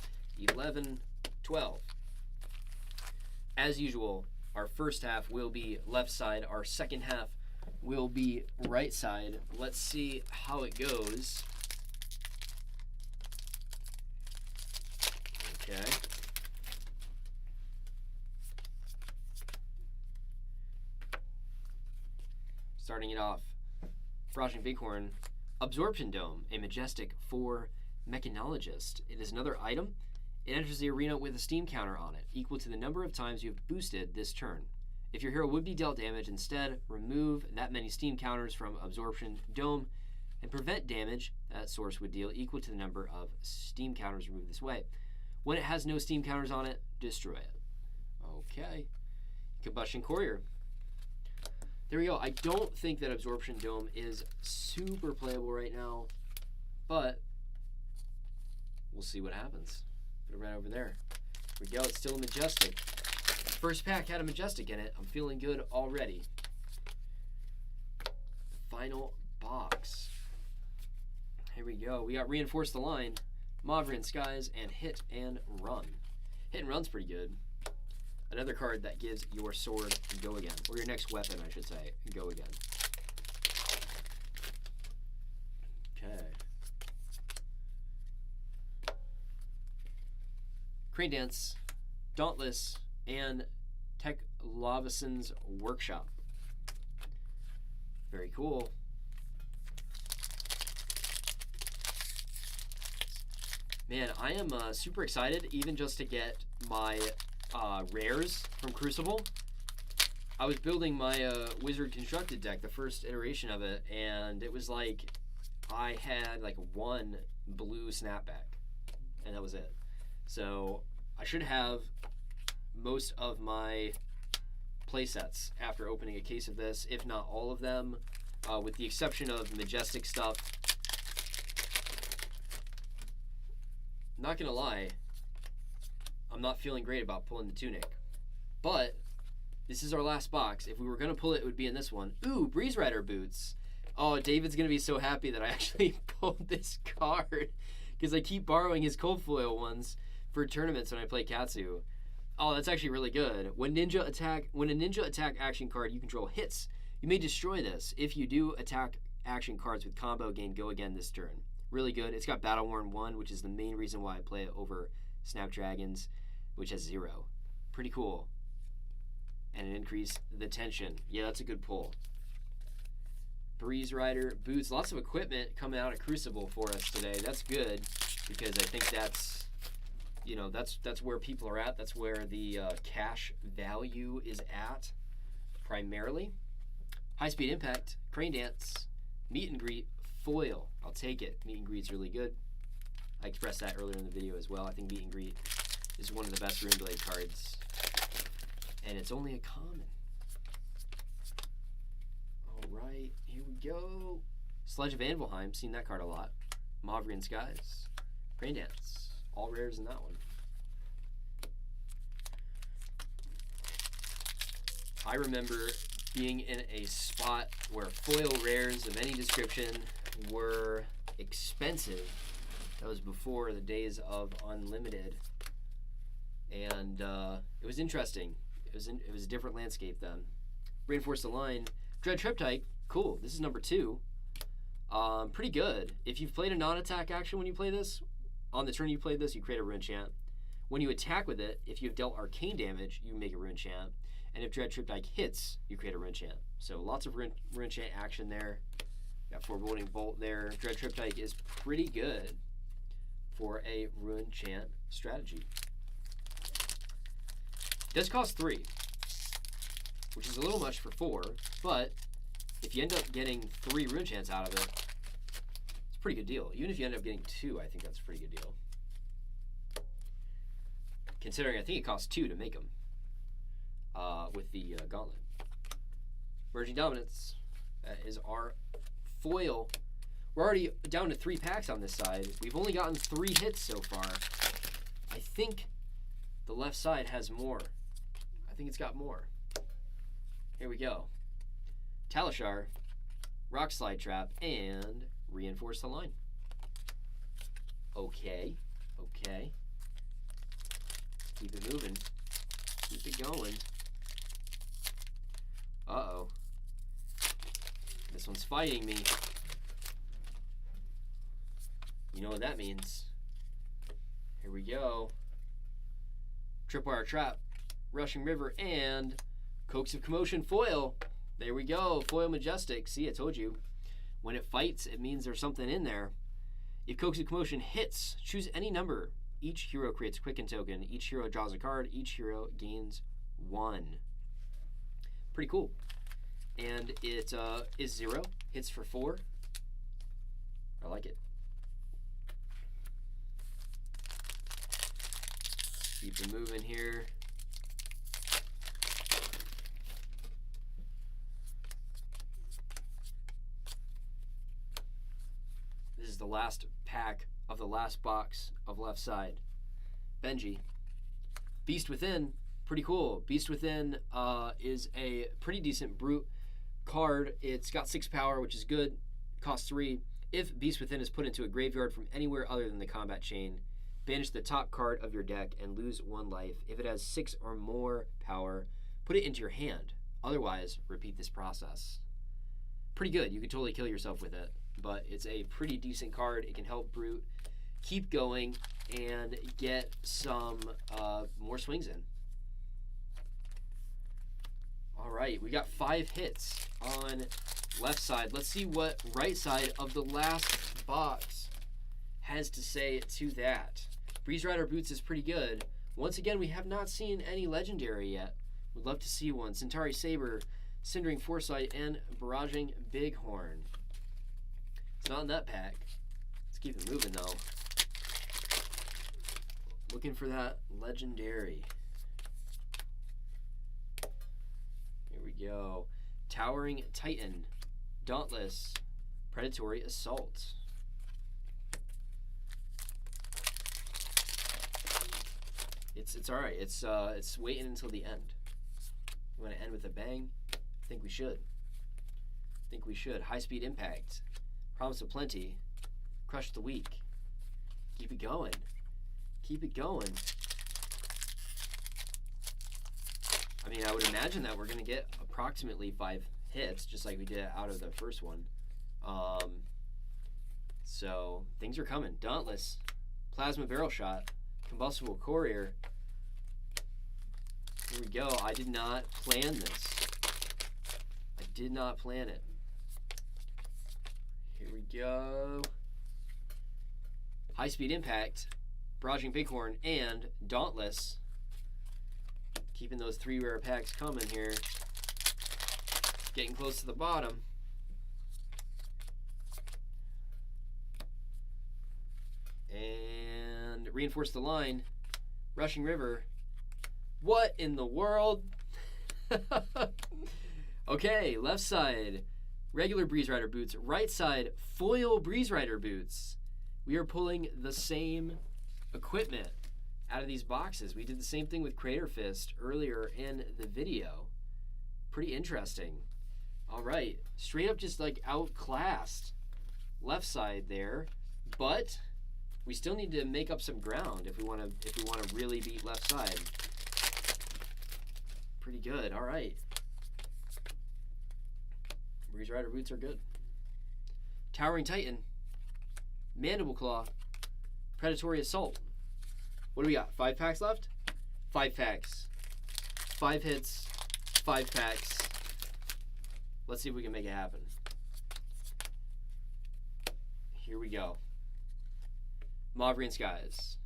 11, 12. As usual, our first half will be left side. Our second half will be right side. Let's see how it goes. Okay. Starting it off, Froshing Bighorn, Absorption Dome, a Majestic 4 Mechanologist. It is another item. It enters the arena with a steam counter on it, equal to the number of times you have boosted this turn. If your hero would be dealt damage, instead, remove that many steam counters from Absorption Dome and prevent damage that source would deal equal to the number of steam counters removed this way. When it has no steam counters on it, destroy it. Okay. Combustion Courier. There we go. I don't think that Absorption Dome is super playable right now, but we'll see what happens. Put it right over there. Here we go. It's still a Majestic. First pack had a Majestic in it. I'm feeling good already. Final box. Here we go. We got Reinforce the Line, Mauvrion Skies, and Hit and Run. Hit and Run's pretty good. Another card that gives your sword go again. Or your next weapon, I should say, go again. Okay. Crane Dance, Dauntless, and Tech Lavison's Workshop. Very cool. Man, I am super excited even just to get my rares from Crucible. I was building my Wizard Constructed deck, the first iteration of it, and it was like I had like 1 blue snapback, and that was it. So I should have most of my playsets after opening a case of this, if not all of them, with the exception of Majestic stuff. Not gonna lie, I'm not feeling great about pulling the Tunic, but this is our last box. If we were gonna pull it, it would be in this one. Ooh, Breeze Rider boots. Oh, David's gonna be so happy that I actually pulled this card because I keep borrowing his cold foil ones for tournaments when I play Katsu. Oh, that's actually really good. When a ninja attack action card you control hits, you may destroy this. If you do, attack action cards with combo gain go again this turn. Really good. It's got Battle Worn 1, which is the main reason why I play it over Snapdragons, which has 0. Pretty cool. And it increased the tension. Yeah, that's a good pull. Breeze Rider boots. Lots of equipment coming out of Crucible for us today. That's good because I think that's, you know, that's where people are at. That's where the cash value is at. primarily. High Speed Impact, Crane Dance, Meet and Greet, Foil. I'll take it. Meet and Greet's really good. I expressed that earlier in the video as well. I think Meet and Greet is one of the best Runeblade cards. And it's only a common. Alright, here we go. Sledge of Anvilheim, seen that card a lot. Mavrian Skies, Crane Dance. All rares in that one. I remember being in a spot where foil rares of any description were expensive. That was before the days of Unlimited, and it was interesting. It was a different landscape then. Reinforce the Line, Dread Triptych, cool. This is number 2. Pretty good. If you've played a non-attack action when you play this, on the turn you played this, you create a rune chant. When you attack with it, if you've dealt arcane damage, you make a rune chant. And if Dread Triptych hits, you create a rune chant. So lots of rune chant action there. Got Foreboding Bolt there. Dread Triptych is pretty good for a rune chant strategy. Does cost 3, which is a little much for 4, but if you end up getting 3 rune chants out of it, it's a pretty good deal. Even if you end up getting 2, I think that's a pretty good deal. Considering I think it costs 2 to make them with the Gauntlet. Merging Dominance is our foil. We're already down to 3 packs on this side. We've only gotten 3 hits so far. I think the left side has more. I think it's got more. Here we go. Talishar, Rock Slide Trap, and Reinforce the Line. Okay. Keep it moving. Keep it going. Uh-oh. This one's fighting me. You know what that means. Here we go. Tripwire Trap, Rushing River, and Coax of Commotion foil. There we go. Foil Majestic. See, I told you. When it fights, it means there's something in there. If Coax of Commotion hits, choose any number. Each hero creates a Quicken token. Each hero draws a card. Each hero gains 1. Pretty cool. And it is 0. Hits for 4. I like it. Keep it moving here. This is the last pack of the last box of left side. Benji. Beast Within, pretty cool. Beast Within is a pretty decent brute card. It's got 6 power, which is good. Costs 3. If Beast Within is put into a graveyard from anywhere other than the combat chain, banish the top card of your deck and lose 1 life. If it has 6 or more power, put it into your hand. Otherwise, repeat this process. Pretty good. You could totally kill yourself with it, but it's a pretty decent card. It can help Brute keep going and get some more swings in. All right, we got 5 hits on left side. Let's see what right side of the last box has to say to that. Breeze Rider Boots is pretty good. Once again, we have not seen any legendary yet. Would love to see one. Centauri Saber, Cindering Foresight, and Barraging Bighorn. It's not in that pack. Let's keep it moving though. Looking for that legendary. Here we go. Towering Titan, Dauntless, Predatory Assault. It's all right. It's waiting until the end. You want to end with a bang? I think we should. High Speed Impact, Promise of Plenty, Crush the Weak. Keep it going. I mean, I would imagine that we're going to get approximately 5 hits, just like we did out of the first one. So things are coming. Dauntless, Plasma Barrel Shot, Combustible Courier. Here we go. I did not plan this. I did not plan it. Here we go. High Speed Impact, Barraging Bighorn, and Dauntless. Keeping those 3 rare packs coming here. Getting close to the bottom. And reinforce the line. Rushing River. What in the world? Okay, left side, regular Breeze Rider boots. Right side, foil Breeze Rider boots. We are pulling the same equipment out of these boxes. We did the same thing with Crater Fist earlier in the video. Pretty interesting. All right, straight up just like outclassed left side there, but we still need to make up some ground if we want to really beat left side. Pretty good. All right. Breeze Rider boots are good. Towering Titan, Mandible Claw, Predatory Assault. What do we got? 5 packs left? 5 packs. 5 hits, 5 packs. Let's see if we can make it happen. Here we go. Mauvrian Skies.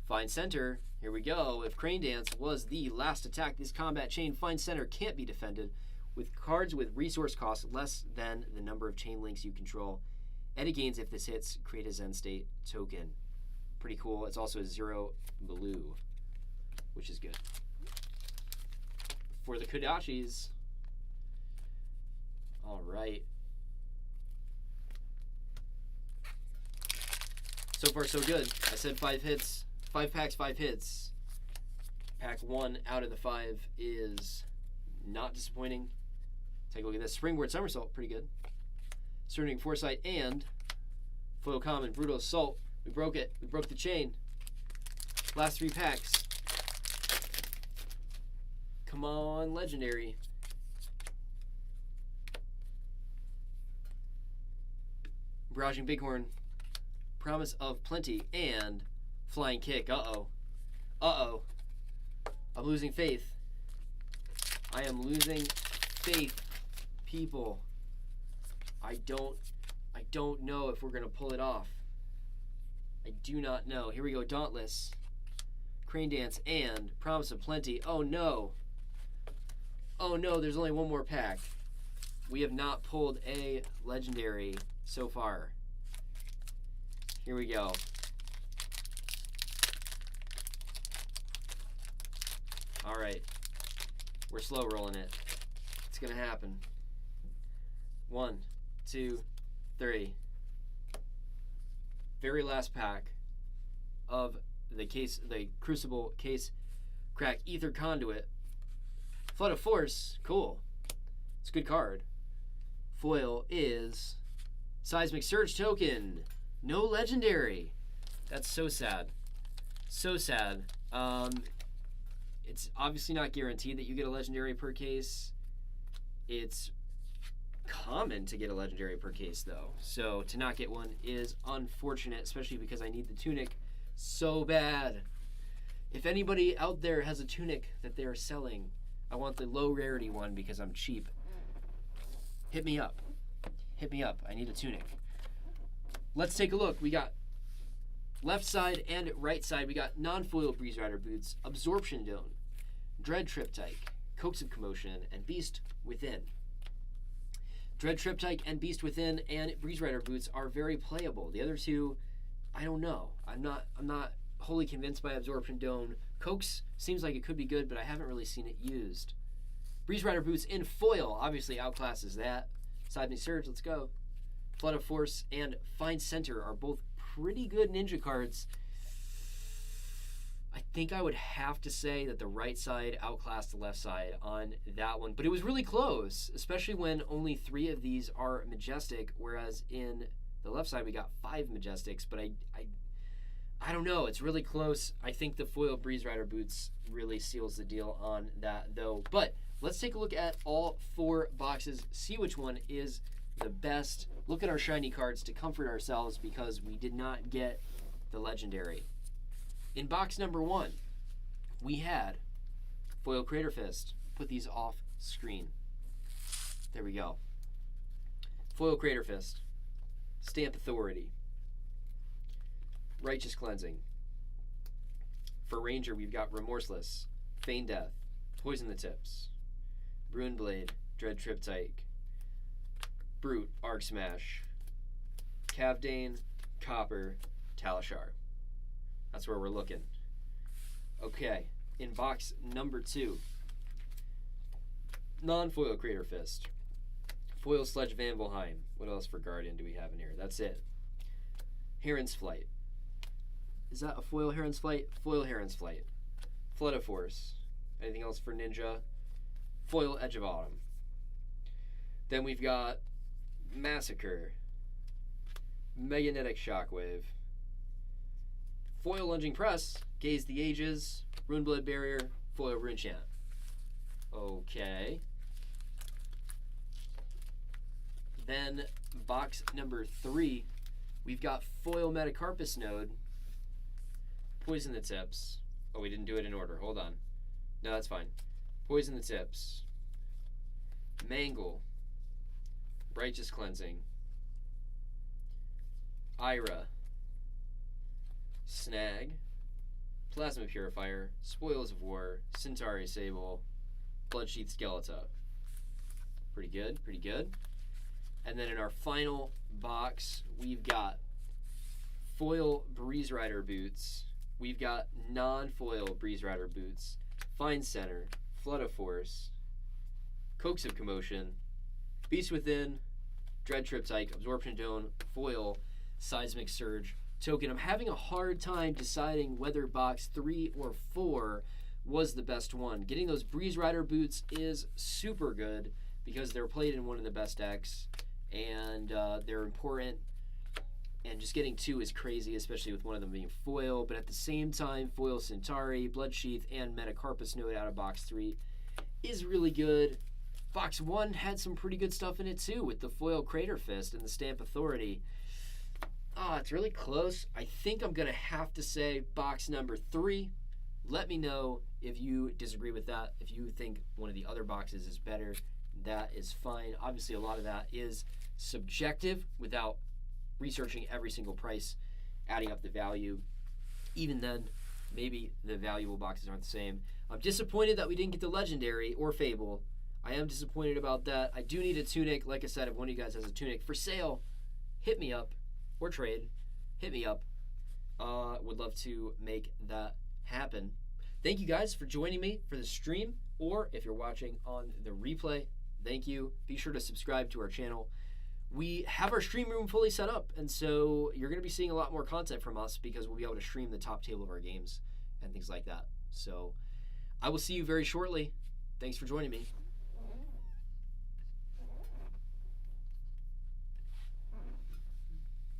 Find Center. Here we go. If Crane Dance was the last attack this combat chain, Find Center can't be defended with cards with resource cost less than the number of chain links you control. Edit gains if this hits. Create a Zen State token. Pretty cool. It's also a 0 blue, which is good. For the Kodachis. All right. So far, so good. I said 5 hits. 5 packs, 5 hits. Pack 1 out of the 5 is not disappointing. Take a look at this. Springboard Somersault, pretty good. Surrendering Foresight and Foil Common, Brutal Assault. We broke it. We broke the chain. Last 3 packs. Come on, Legendary. Barraging Bighorn, Promise of Plenty, and Flying Kick. Uh-oh. Uh-oh. I'm losing faith. I am losing faith, people. I don't know if we're going to pull it off. I do not know. Here we go. Dauntless, Crane Dance, and Promise of Plenty. Oh, no. Oh, no. There's only one more pack. We have not pulled a Legendary so far. Here we go. All right. We're slow rolling it. It's going to happen. 1, 2, 3. Very last pack of the Crucible case crack. Ether Conduit. Flood of Force. Cool. It's a good card. Foil is Seismic Surge Token. No Legendary. That's so sad. So sad. It's obviously not guaranteed that you get a Legendary per case. It's common to get a Legendary per case, though. So to not get one is unfortunate, especially because I need the Tunic so bad. If anybody out there has a Tunic that they are selling, I want the low rarity one because I'm cheap. Hit me up. Hit me up. I need a Tunic. Let's take a look. We got left side and right side. We got non-foil Breeze Rider boots, Absorption Dome, Dread Triptych, Coax of Commotion, and Beast Within. Dread Triptych and Beast Within and Breeze Rider boots are very playable. The other two, I don't know. I'm not wholly convinced by Absorption Dome. Coax seems like it could be good, but I haven't really seen it used. Breeze Rider boots in foil obviously outclasses that. Seismic Surge, let's go. Flood of Force and Find Center are both pretty good ninja cards. I think I would have to say that the right side outclassed the left side on that one. But it was really close, especially when only 3 of these are Majestic, whereas in the left side we got 5 Majestics. But I don't know. It's really close. I think the foil Breeze Rider boots really seals the deal on that, though. But let's take a look at all 4 boxes, see which one is the best. Look at our shiny cards to comfort ourselves because we did not get the Legendary. In box number 1, we had foil Crater Fist. Put these off screen. There we go. Foil Crater Fist. Stamp Authority. Righteous Cleansing. For Ranger, we've got Remorseless, Feign Death, Poison the Tips, Ruin Blade, Dread Triptych, Brute, Arc Smash, Cavdane, Copper, Talishar. That's where we're looking. Okay, in box number 2, non-foil Crater Fist, foil Sledge Van Volheim. What else for Guardian do we have in here? That's it. Heron's Flight. Is that a foil Heron's Flight? Foil Heron's Flight. Flood of Force. Anything else for Ninja? Foil Edge of Autumn. Then we've got Massacre, Magnetic Shockwave, foil Lunging Press, Gaze the Ages, Runeblood Barrier, foil Runechant. Okay. Then box number 3, we've got foil Metacarpus Node, Poison the Tips. Oh, we didn't do it in order. Hold on. No, that's fine. Poison the Tips, Mangle, Righteous Cleansing, Ira, Snag, Plasma Purifier, Spoils of War, Centauri Sable, Bloodsheath Skeleton. Pretty good, pretty good. And then in our final box, we've got foil Breeze Rider Boots. We've got non-foil Breeze Rider Boots, Fine Center, Flood of Force, Coax of Commotion, Beast Within, Dread Triptych, Absorption Dome, foil Seismic Surge token. I'm having a hard time deciding whether box 3 or 4 was the best one. Getting those Breeze Rider Boots is super good because they're played in one of the best decks, and they're important. And just getting 2 is crazy, especially with one of them being foil. But at the same time, foil Centauri, Bloodsheath, and Metacarpus Node out of box 3 is really good. Box 1 had some pretty good stuff in it too, with the foil Crater Fist and the Stamp Authority. It's really close. I think I'm going to have to say box number 3. Let me know if you disagree with that. If you think one of the other boxes is better, that is fine. Obviously, a lot of that is subjective without researching every single price, adding up the value. Even then, maybe the valuable boxes aren't the same. I'm disappointed that we didn't get the Legendary or Fable. I am disappointed about that. I do need a Tunic. Like I said, if one of you guys has a Tunic for sale, hit me up, or trade. Hit me up. Would love to make that happen. Thank you guys for joining me for the stream, or if you're watching on the replay, thank you. Be sure to subscribe to our channel. We have our stream room fully set up, and so you're going to be seeing a lot more content from us because we'll be able to stream the top table of our games and things like that. So I will see you very shortly. Thanks for joining me.